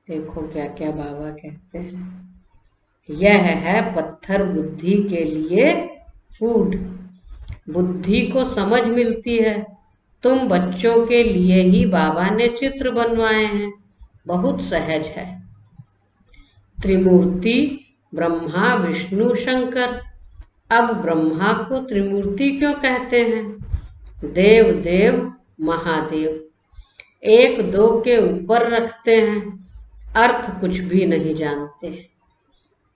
देखो क्या क्या बाबा कहते हैं। यह है पत्थर बुद्धि के लिए फूड। बुद्धि को समझ मिलती है। तुम बच्चों के लिए ही बाबा ने चित्र बनवाए हैं, बहुत सहज है। त्रिमूर्ति ब्रह्मा विष्णु शंकर। अब ब्रह्मा को त्रिमूर्ति क्यों कहते हैं? देव देव महादेव, एक दो के ऊपर रखते हैं, अर्थ कुछ भी नहीं जानते।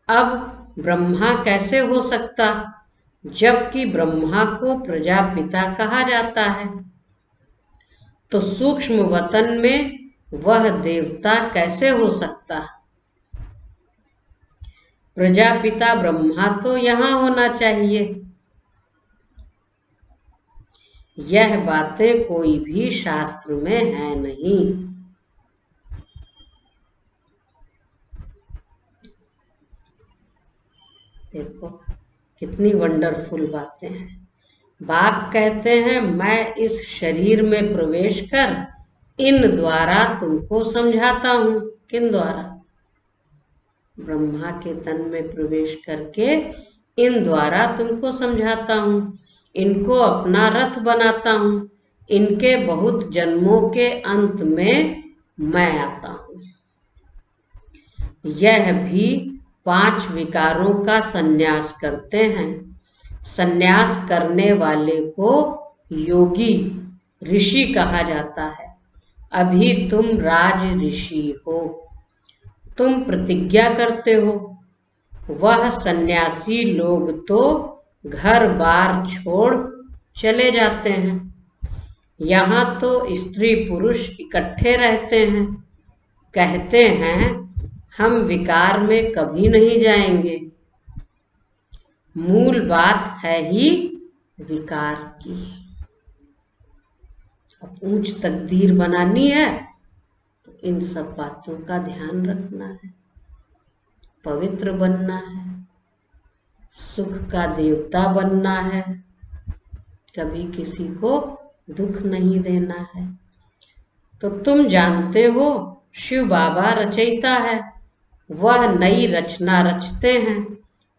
अब ब्रह्मा कैसे हो सकता, जबकि ब्रह्मा को प्रजापिता कहा जाता है? तो सूक्ष्म वतन में वह देवता कैसे हो सकता? प्रजापिता ब्रह्मा तो यहाँ होना चाहिए। यह बातें कोई भी शास्त्र में है नहीं। देखो कितनी वंडरफुल बातें हैं। बाप कहते हैं मैं इस शरीर में प्रवेश कर इन द्वारा तुमको समझाता हूँ। किन द्वारा? ब्रह्मा के तन में प्रवेश करके इन द्वारा तुमको समझाता हूँ, इनको अपना रथ बनाता हूँ, इनके बहुत जन्मों के अंत में मैं आता हूँ। यह भी 5 विकारों का संन्यास करते हैं। संन्यास करने वाले को योगी ऋषि कहा जाता है। अभी तुम राज ऋषि हो, तुम प्रतिज्ञा करते हो। वह सन्यासी लोग तो घर बार छोड़ चले जाते हैं, यहाँ तो स्त्री पुरुष इकट्ठे रहते हैं। कहते हैं हम विकार में कभी नहीं जाएंगे। मूल बात है ही विकार की। अब ऊंच तकदीर बनानी है तो इन सब बातों का ध्यान रखना है, पवित्र बनना है, सुख का देवता बनना है, कभी किसी को दुख नहीं देना है। तो तुम जानते हो शिव बाबा रचयिता है, वह नई रचना रचते हैं।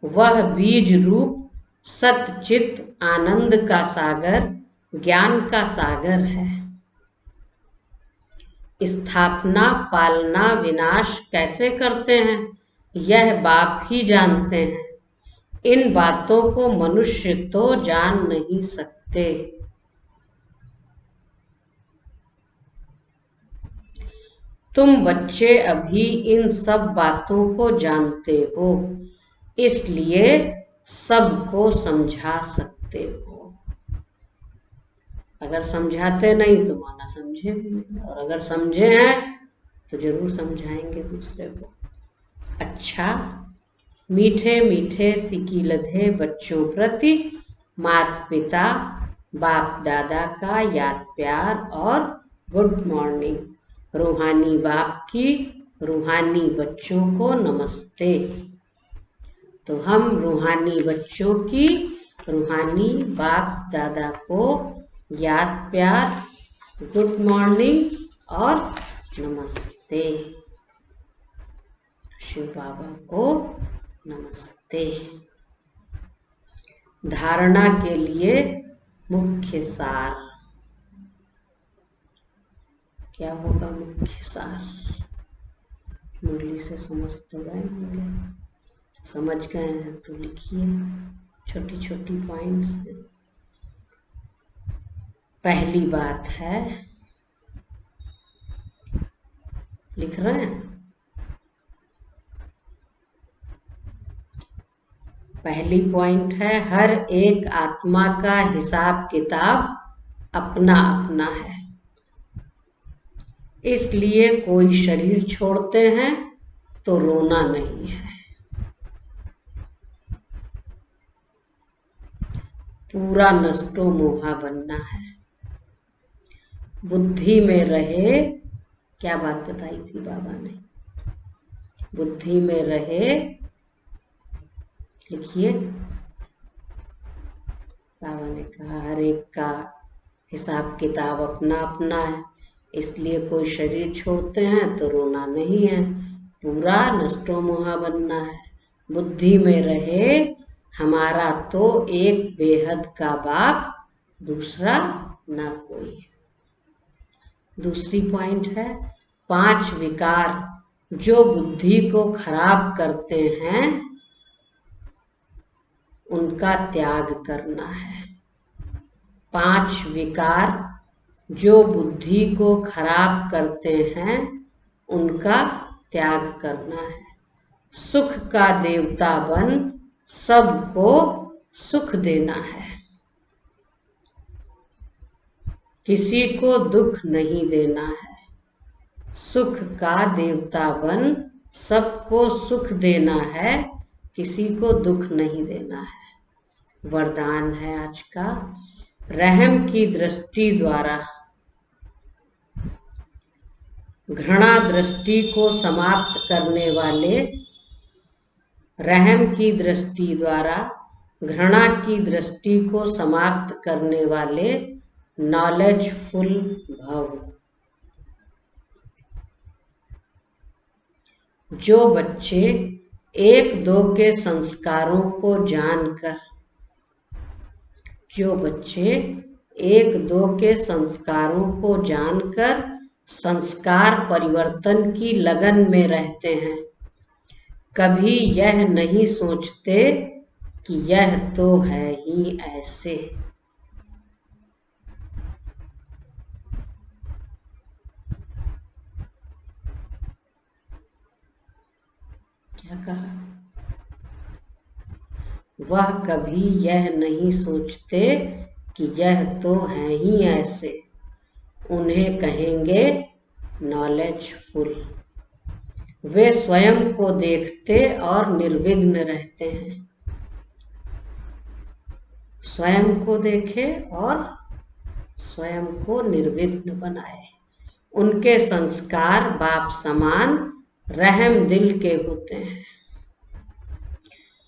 वह बीज रूप सतचित आनंद का सागर, ज्ञान का सागर है। स्थापना पालना विनाश कैसे करते हैं यह बाप ही जानते हैं। इन बातों को मनुष्य तो जान नहीं सकते। तुम बच्चे अभी इन सब बातों को जानते हो, इसलिए सबको समझा सकते हो। अगर समझाते नहीं तो माना समझे भी नहीं, और अगर समझे हैं तो जरूर समझाएंगे दूसरे को। अच्छा, मीठे मीठे सिकीलधे बच्चों प्रति माता पिता बाप दादा का याद प्यार और गुड मॉर्निंग। रूहानी बाप की रूहानी बच्चों को नमस्ते। तो हम रूहानी बच्चों की रूहानी बाप दादा को याद प्यार, गुड मॉर्निंग और नमस्ते। शिव बाबा को नमस्ते। धारणा के लिए मुख्य सार क्या होगा? मुख्य सार मुरली से समझ तो गए होंगे, समझ गए हैं तो लिखिए, छोटी छोटी पॉइंट्स हैं। पहली बात है, लिख रहे हैं? पहली पॉइंट है हर एक आत्मा का हिसाब किताब अपना अपना है, इसलिए कोई शरीर छोड़ते हैं तो रोना नहीं है। पूरा नष्टो मोहा बनना है। बुद्धि में रहे, क्या बात बताई थी बाबा ने? बुद्धि में रहे, लिखिए, बाबा ने कहा हर एक का हिसाब किताब अपना अपना है, इसलिए कोई शरीर छोड़ते हैं तो रोना नहीं है। पूरा नष्टो मोहा बनना है। बुद्धि में रहे हमारा तो एक बेहद का बाप, दूसरा न कोई। दूसरी पॉइंट है 5 विकार जो बुद्धि को खराब करते हैं उनका त्याग करना है। 5 विकार जो बुद्धि को खराब करते हैं उनका त्याग करना है। सुख का देवता बन सबको सुख देना है। किसी को दुख नहीं देना है। सुख का देवता बन सबको सुख देना है, किसी को दुख नहीं देना है। वरदान है आज का, रहम की दृष्टि द्वारा घृणा दृष्टि को समाप्त करने वाले, रहम की दृष्टि द्वारा घृणा की दृष्टि को समाप्त करने वाले नॉलेजफुल भव। जो बच्चे 1-2 के संस्कारों को जानकर, जो बच्चे 1-2 के संस्कारों को जानकर संस्कार परिवर्तन की लगन में रहते हैं, कभी यह नहीं सोचते कि यह तो है ही ऐसे। क्या कहा? वह कभी यह नहीं सोचते कि यह तो है ही ऐसे। उन्हें कहेंगे नॉलेजफुल। वे स्वयं को देखते और निर्विघ्न रहते हैं। स्वयं को देखे और स्वयं को निर्विघ्न बनाए। उनके संस्कार बाप समान रहम दिल के होते हैं।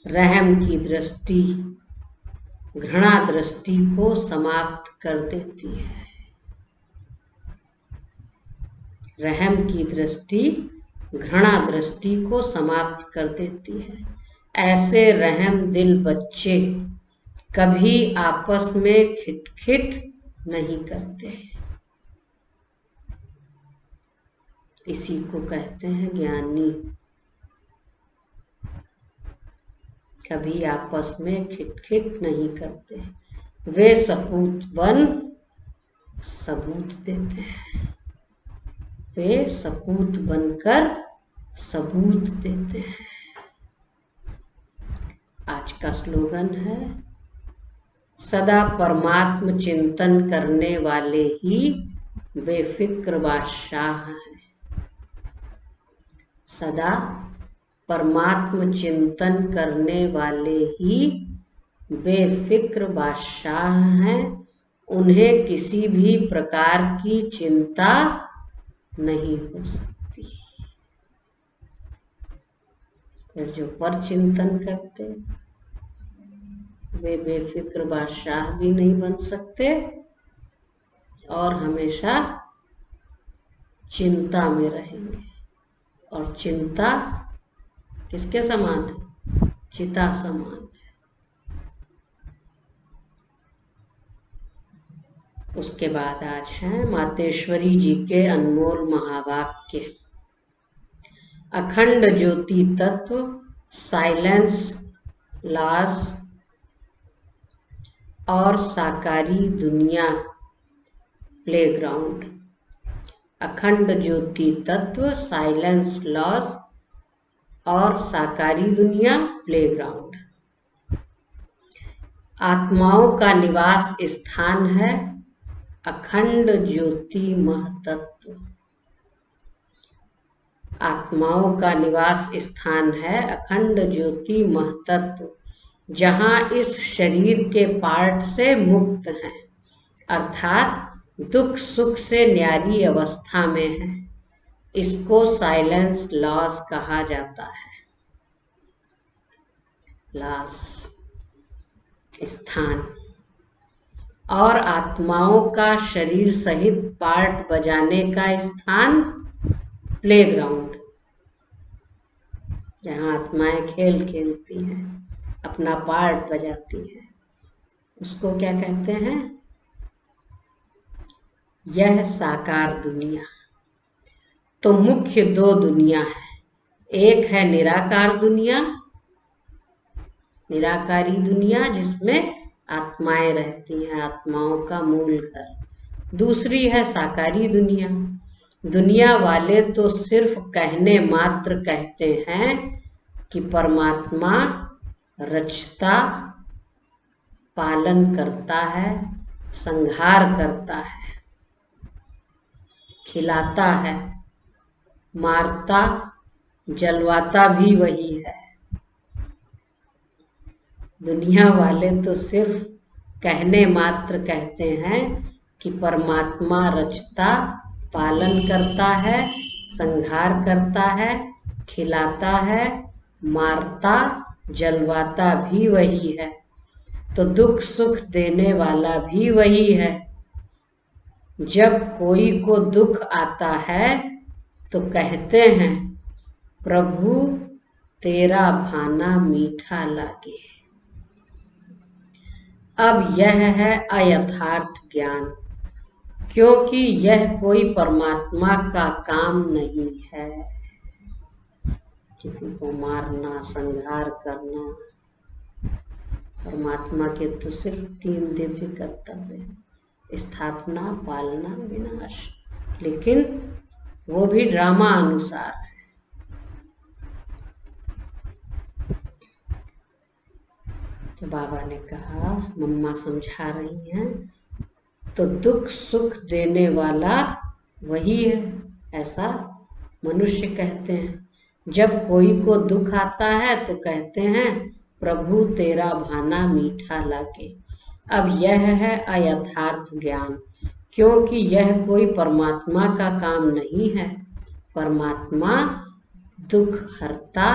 रहम की दृष्टि घृणा दृष्टि को समाप्त कर देती है। रहम की दृष्टि घृणा दृष्टि को समाप्त कर देती है। ऐसे रहम दिल बच्चे कभी आपस में खिटखिट नहीं करते। इसी को कहते हैं ज्ञानी। कभी आपस में खिटखिट नहीं करते। वे सपूत बन सबूत देते हैं। वे सपूत बनकर सबूत देते हैं। आज का स्लोगन है, सदा परमात्म चिंतन करने वाले ही बेफिक्र बादशाह हैं। सदा परमात्म चिंतन करने वाले ही बेफिक्र बादशाह हैं। उन्हें किसी भी प्रकार की चिंता नहीं हो सकती। फिर जो पर चिंतन करते वे बेफिक्र बादशाह भी नहीं बन सकते और हमेशा चिंता में रहेंगे। और चिंता किसके समान है? चिता समान है। उसके बाद आज हैं मातेश्वरी जी के अनमोल महावाक्य। अखंड ज्योति तत्व, साइलेंस लॉज और साकारी दुनिया प्लेग्राउंड। अखंड ज्योति तत्व, साइलेंस लॉज और साकारी दुनिया प्लेग्राउंड। आत्माओं का निवास स्थान है अखंड ज्योति महतत्व। आत्माओं का निवास स्थान है अखंड ज्योति महतत्व, जहाँ इस शरीर के पार्ट से मुक्त हैं, अर्थात दुख सुख से न्यारी अवस्था में है। इसको साइलेंस लॉस कहा जाता है। लॉस स्थान। और आत्माओं का शरीर सहित पार्ट बजाने का स्थान प्लेग्राउंड, जहाँ आत्माएं खेल खेलती हैं। अपना पार्ट बजाती है, उसको क्या कहते हैं? यह साकार दुनिया। तो मुख्य दो दुनिया है, एक है निराकार दुनिया, निराकारी दुनिया जिसमें आत्माएं रहती हैं, आत्माओं का मूल घर। दूसरी है साकारी दुनिया। दुनिया वाले तो सिर्फ कहने मात्र कहते हैं कि परमात्मा रचता, पालन करता है, संहार करता है, खिलाता है, मारता, जलवाता भी वही है। दुनिया वाले तो सिर्फ कहने मात्र कहते हैं कि परमात्मा रचता, पालन करता है, संहार करता है, खिलाता है, मारता, जलवाता भी वही है। तो दुख सुख देने वाला भी वही है। जब कोई को दुख आता है तो कहते हैं, प्रभु तेरा भाना मीठा लागे। अब यह है अयथार्थ ज्ञान, क्योंकि यह कोई परमात्मा का काम नहीं है। किसी को मारना, संहार करना, परमात्मा के तो सिर्फ 3 दिव्य कर्तव्य हैं, स्थापना, पालना, विनाश। लेकिन वो भी ड्रामा अनुसार है। तो बाबा ने कहा, मम्मा समझा रही हैं, तो दुख सुख देने वाला वही है, ऐसा मनुष्य कहते हैं। जब कोई को दुख आता है तो कहते हैं, प्रभु तेरा भाना मीठा लागे। अब यह है अयथार्थ ज्ञान, क्योंकि यह कोई परमात्मा का काम नहीं है। परमात्मा दुख हरता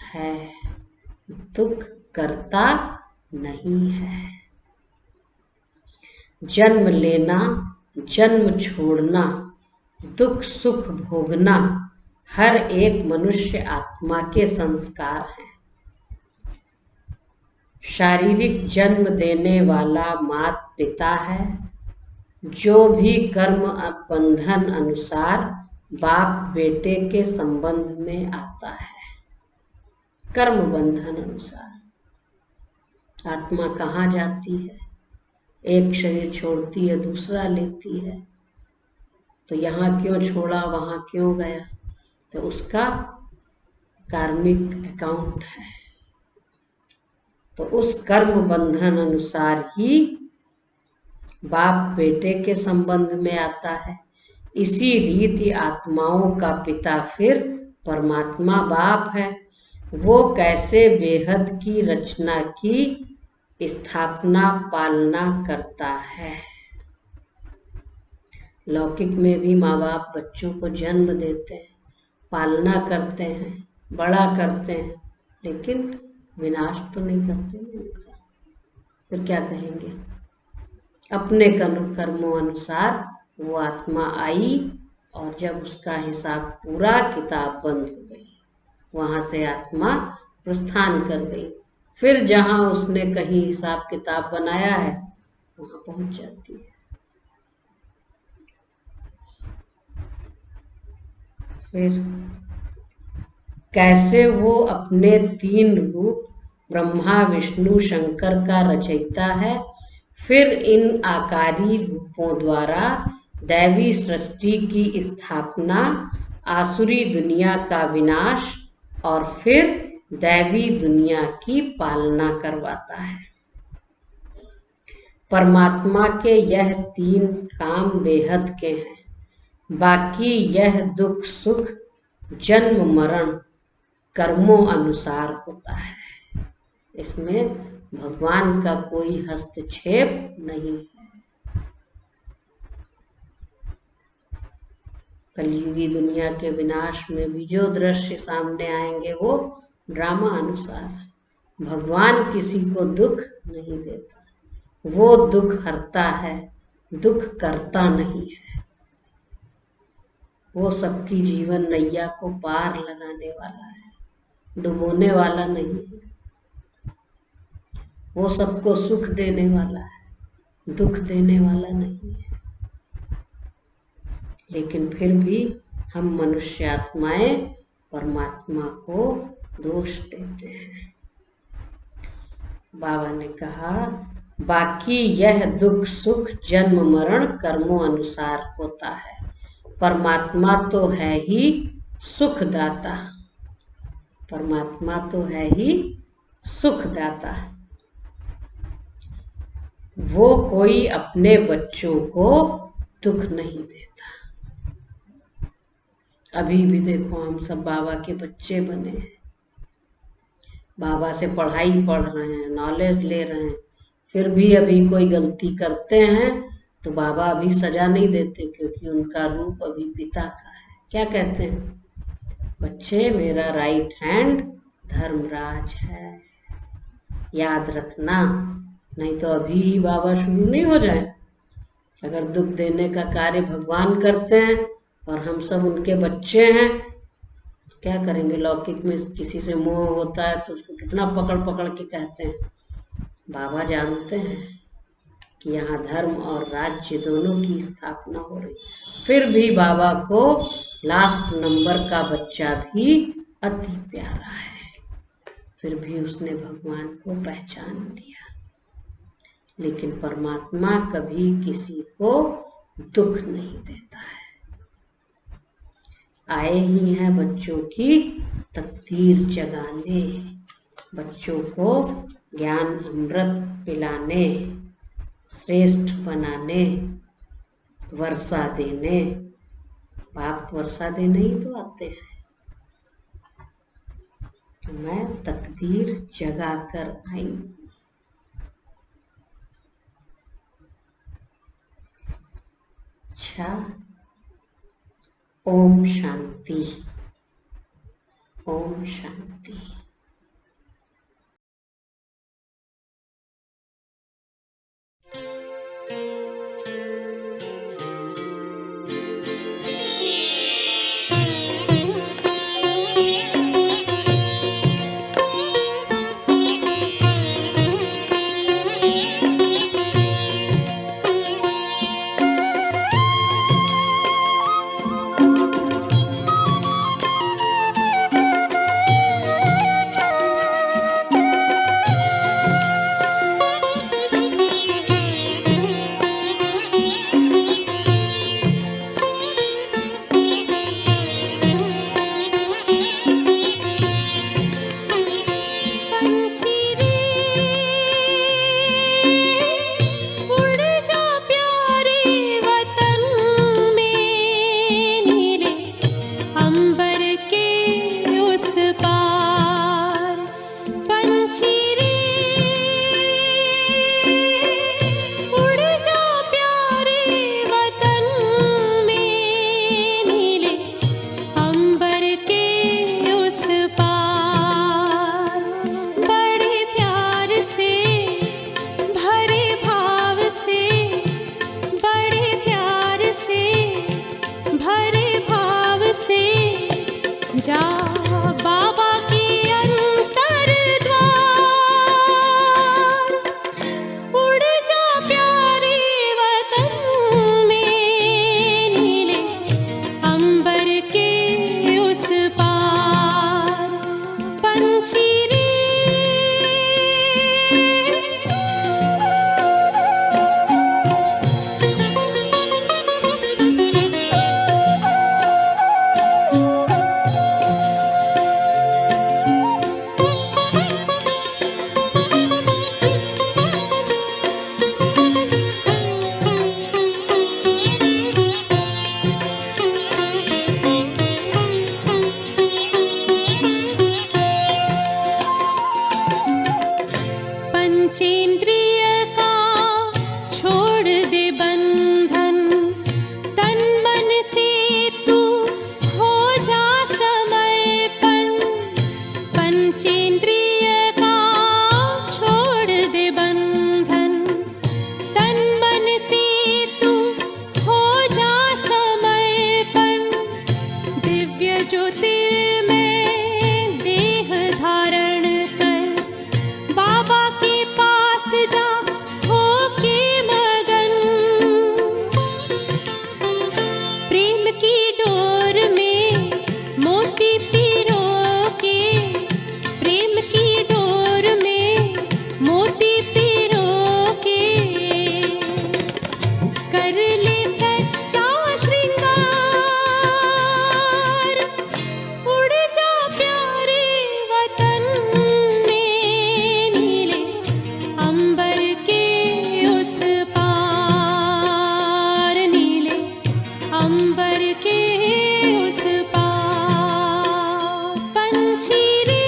है, दुख करता नहीं है। जन्म लेना, जन्म छोड़ना, दुख सुख भोगना हर एक मनुष्य आत्मा के संस्कार हैं। शारीरिक जन्म देने वाला माता पिता है, जो भी कर्म बंधन अनुसार बाप बेटे के संबंध में आता है। कर्म बंधन अनुसार आत्मा कहाँ जाती है? एक शरीर छोड़ती है, दूसरा लेती है। तो यहाँ क्यों छोड़ा, वहाँ क्यों गया? तो उसका कार्मिक अकाउंट है। तो उस कर्म बंधन अनुसार ही बाप बेटे के संबंध में आता है। इसी रीति आत्माओं का पिता फिर परमात्मा बाप है। वो कैसे बेहद की रचना की स्थापना पालना करता है। लौकिक में भी माँ बाप बच्चों को जन्म देते हैं, पालना करते हैं, बड़ा करते हैं, लेकिन विनाश तो नहीं करते उनका। फिर क्या कहेंगे? अपने कर्मों अनुसार वो आत्मा आई और जब उसका हिसाब पूरा, किताब बंद हो गई, वहां से आत्मा प्रस्थान कर गई। फिर जहां उसने कहीं हिसाब किताब बनाया है वहां पहुंच जाती है। फिर कैसे वो अपने 3 रूप ब्रह्मा विष्णु शंकर का रचयिता है, फिर इन आकारी रूपों द्वारा दैवी सृष्टि की स्थापना, आसुरी दुनिया का विनाश और फिर दैवी दुनिया की पालना करवाता है। परमात्मा के यह 3 काम बेहद के हैं। बाकी यह दुख सुख जन्म मरण कर्मों अनुसार होता है। इसमें भगवान का कोई हस्तक्षेप नहीं है। कलयुगी दुनिया के विनाश में भी जो दृश्य सामने आएंगे वो ड्रामा अनुसार है। भगवान किसी को दुख नहीं देता, वो दुख हरता है, दुख करता नहीं है। वो सबकी जीवन नैया को पार लगाने वाला है। डुबोने वाला नहीं है। वो सबको सुख देने वाला है, दुख देने वाला नहीं है। लेकिन फिर भी हम मनुष्य आत्माएं परमात्मा को दोष देते हैं। बाबा ने कहा, बाकी यह दुख सुख जन्म मरण कर्मों अनुसार होता है। परमात्मा तो है ही सुखदाता, परमात्मा तो है ही सुखदाता। वो कोई अपने बच्चों को दुख नहीं देता। अभी भी देखो हम सब बाबा के बच्चे बने हैं, बाबा से पढ़ाई पढ़ रहे हैं, नॉलेज ले रहे हैं, फिर भी अभी कोई गलती करते हैं तो बाबा अभी सजा नहीं देते, क्योंकि उनका रूप अभी पिता का है। क्या कहते हैं? बच्चे, मेरा राइट हैंड धर्मराज है, याद रखना, नहीं तो अभी ही बाबा शुरू नहीं हो जाए। अगर दुख देने का कार्य भगवान करते हैं और हम सब उनके बच्चे हैं, तो क्या करेंगे? लौकिक में किसी से मोह होता है तो उसको कितना पकड़ पकड़ के कहते हैं। बाबा जानते हैं कि यहाँ धर्म और राज्य दोनों की स्थापना हो रही, फिर भी बाबा को लास्ट नंबर का बच्चा भी अति प्यारा है। फिर भी उसने भगवान को पहचान लिया। लेकिन परमात्मा कभी किसी को दुख नहीं देता है। आए ही हैं बच्चों की तकदीर जगाने, बच्चों को ज्ञान अमृत पिलाने, श्रेष्ठ बनाने, वर्षा देने। बाप वर्षा देने ही तो आते हैं। तो मैं तकदीर जगा कर आई हूँ। अच्छा, ओम शांति, ओम शांति। प्रेम की डोर में मोती पिरो के, प्रेम की डोर में मोती पिरो के, कर ले सच्चा श्रृंगार, उड़ जा प्यारे वतन में, नीले अंबर के उस पार, नीले अंबर के उस पार। पंछी रे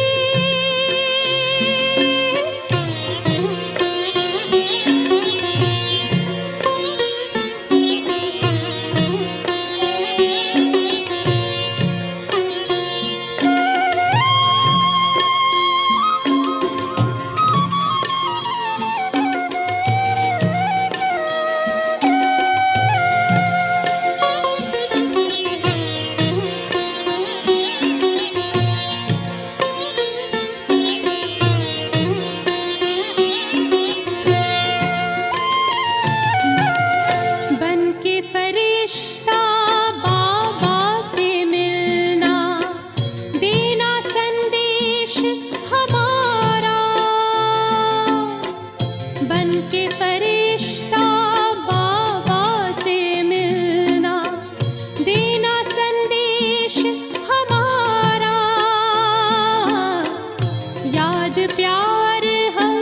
बन के फरिश्ता बाबा से मिलना, देना संदेश हमारा। बन के फरिश्ता बाबा से मिलना, देना संदेश हमारा। याद प्यार हम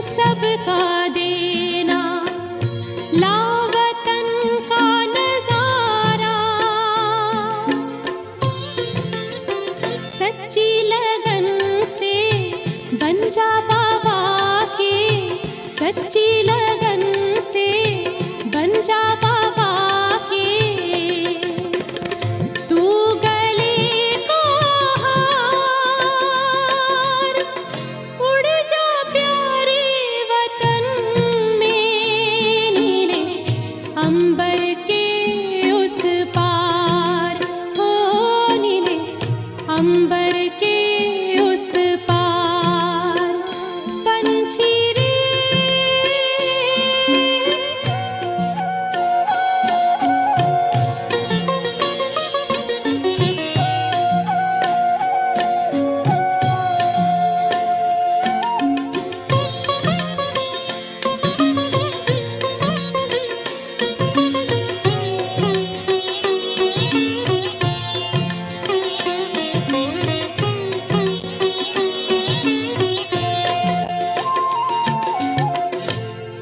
सबका देना, लावतन का नजारा। सच्ची लगन से बन जा बाबा के, सच्ची लगन से बन जा बाबा के। तू गले को हार, उड़ जा प्यारे वतन में, नीले अंबर के उस पार, हो नीले अंबर के उस पार। पंछी रे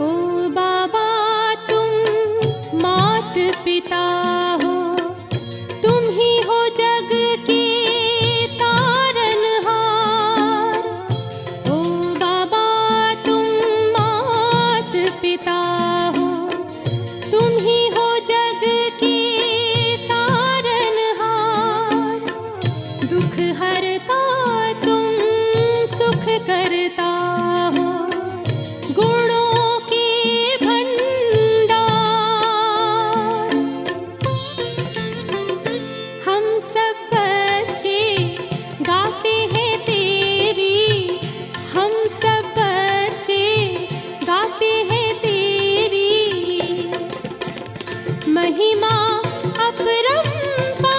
ओ बाबा तुम मात पिता हो, तुम ही हो जग के तारनहार। ओ बाबा तुम मात पिता हो, तुम ही हो जग के तारनहार। दुख हरता तुम सुख करता हो, गुणों के भंडार। हम सब बच्चे गाते हैं तेरी, हम सब बच्चे गाते हैं तेरी महिमा अपरंपार।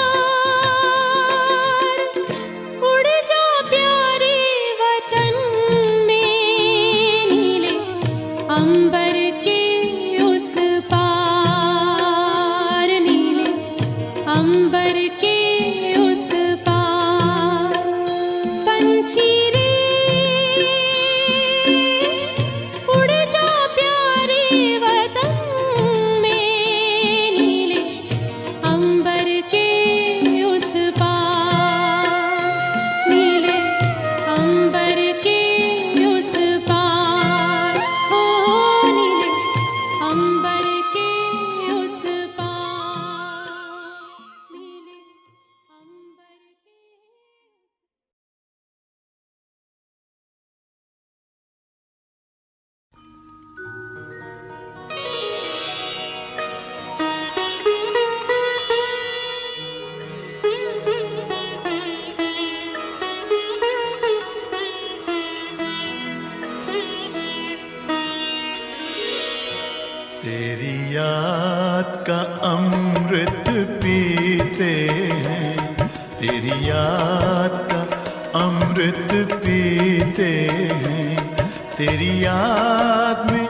उड़ जा प्यारे वतन में, नीले अंबर के उस पार, नीले अंबर के उस पार। पंछी रे उड़ जा प्यारे वतन में, नीले अंबर के उस पार, नीले अंबर के उस पार, हो नीले अंबर के उस पार, नीले अमृत पीते हैं, तेरी याद का अमृत पीते हैं, तेरी याद में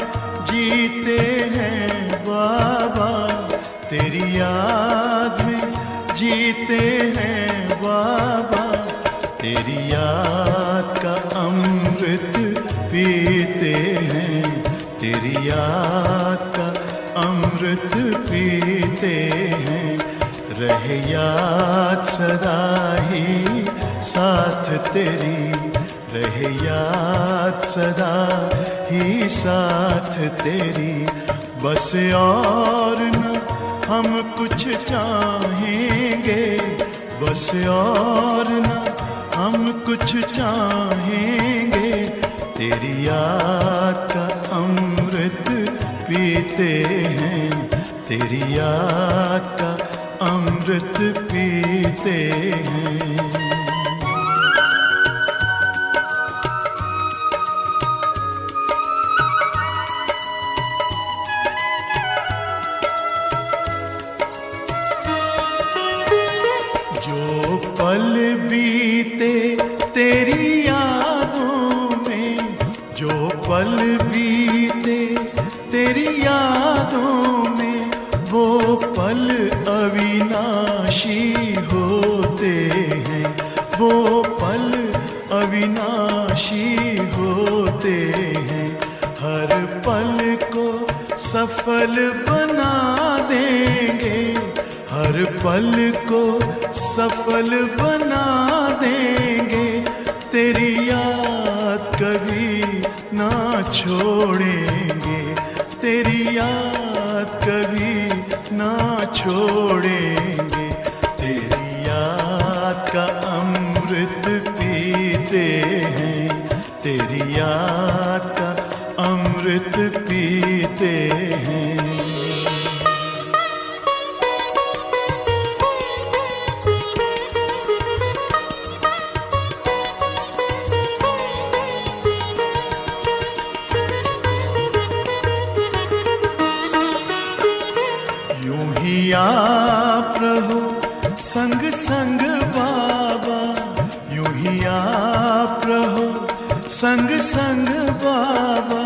जीते हैं बाबा, तेरी याद में जीते हैं बाबा, तेरी याद का अमृत पीते हैं, तेरी याद का अमृत पीते हैं। रहे याद सदा ही साथ तेरी, रहे याद सदा ही साथ तेरी, बस और न हम कुछ चाहेंगे, बस और न हम कुछ चाहेंगे, तेरी याद का अमृत पीते हैं, तेरी याद का अमृत पीते हैं। जो पल बीते तेरी यादों में, जो पल बीते तेरी यादों में, वो पल अविनाशी होते हैं, वो पल अविनाशी होते हैं। हर पल को सफल बना देंगे, हर पल को सफल बना देंगे, तेरी याद कभी ना छोड़ेंगे, तेरी याद कभी ना छोड़ेंगे, तेरी याद का अमृत पीते हैं, तेरी याद का अमृत पीते हैं। यूं ही आप रहो संग संग बाबा, यूं ही आप रहो संग संग बाबा,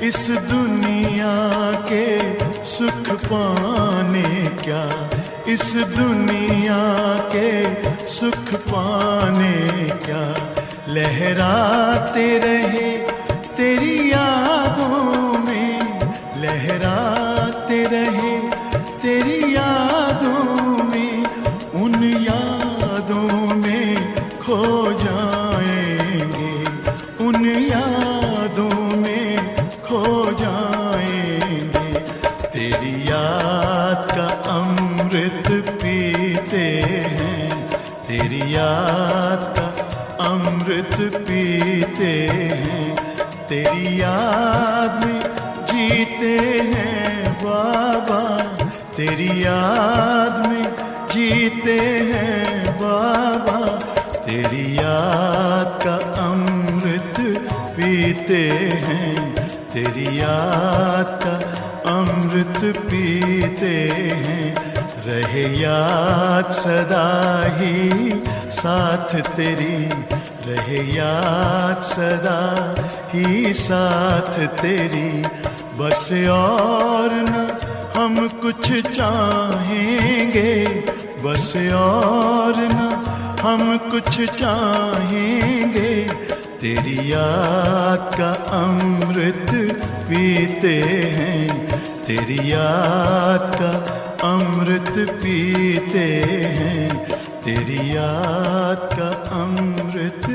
इस दुनिया के सुख पाने क्या, इस दुनिया के सुख पाने क्या, लहराते रहे तेरी यादों में, लहराते रहे तेरी यादों में, उन यादों में खो जाएंगे, उन यादों में खो जाएंगे, तेरी याद का अमृत पीते हैं, तेरी याद का अमृत पीते हैं, तेरी याद में जीते हैं बाबा, तेरी याद में जीते हैं बाबा, तेरी याद का अमृत पीते हैं, तेरी याद का अमृत पीते हैं। रहे याद सदा ही साथ तेरी, रहे याद सदा ही साथ तेरी, बस और न हम कुछ चाहेंगे, बस और न हम कुछ चाहेंगे, तेरी याद का अमृत पीते हैं, तेरी याद का अमृत पीते हैं, तेरी याद का अमृत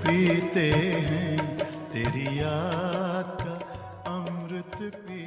पीते हैं, तेरी याद का अमृत पीते हैं।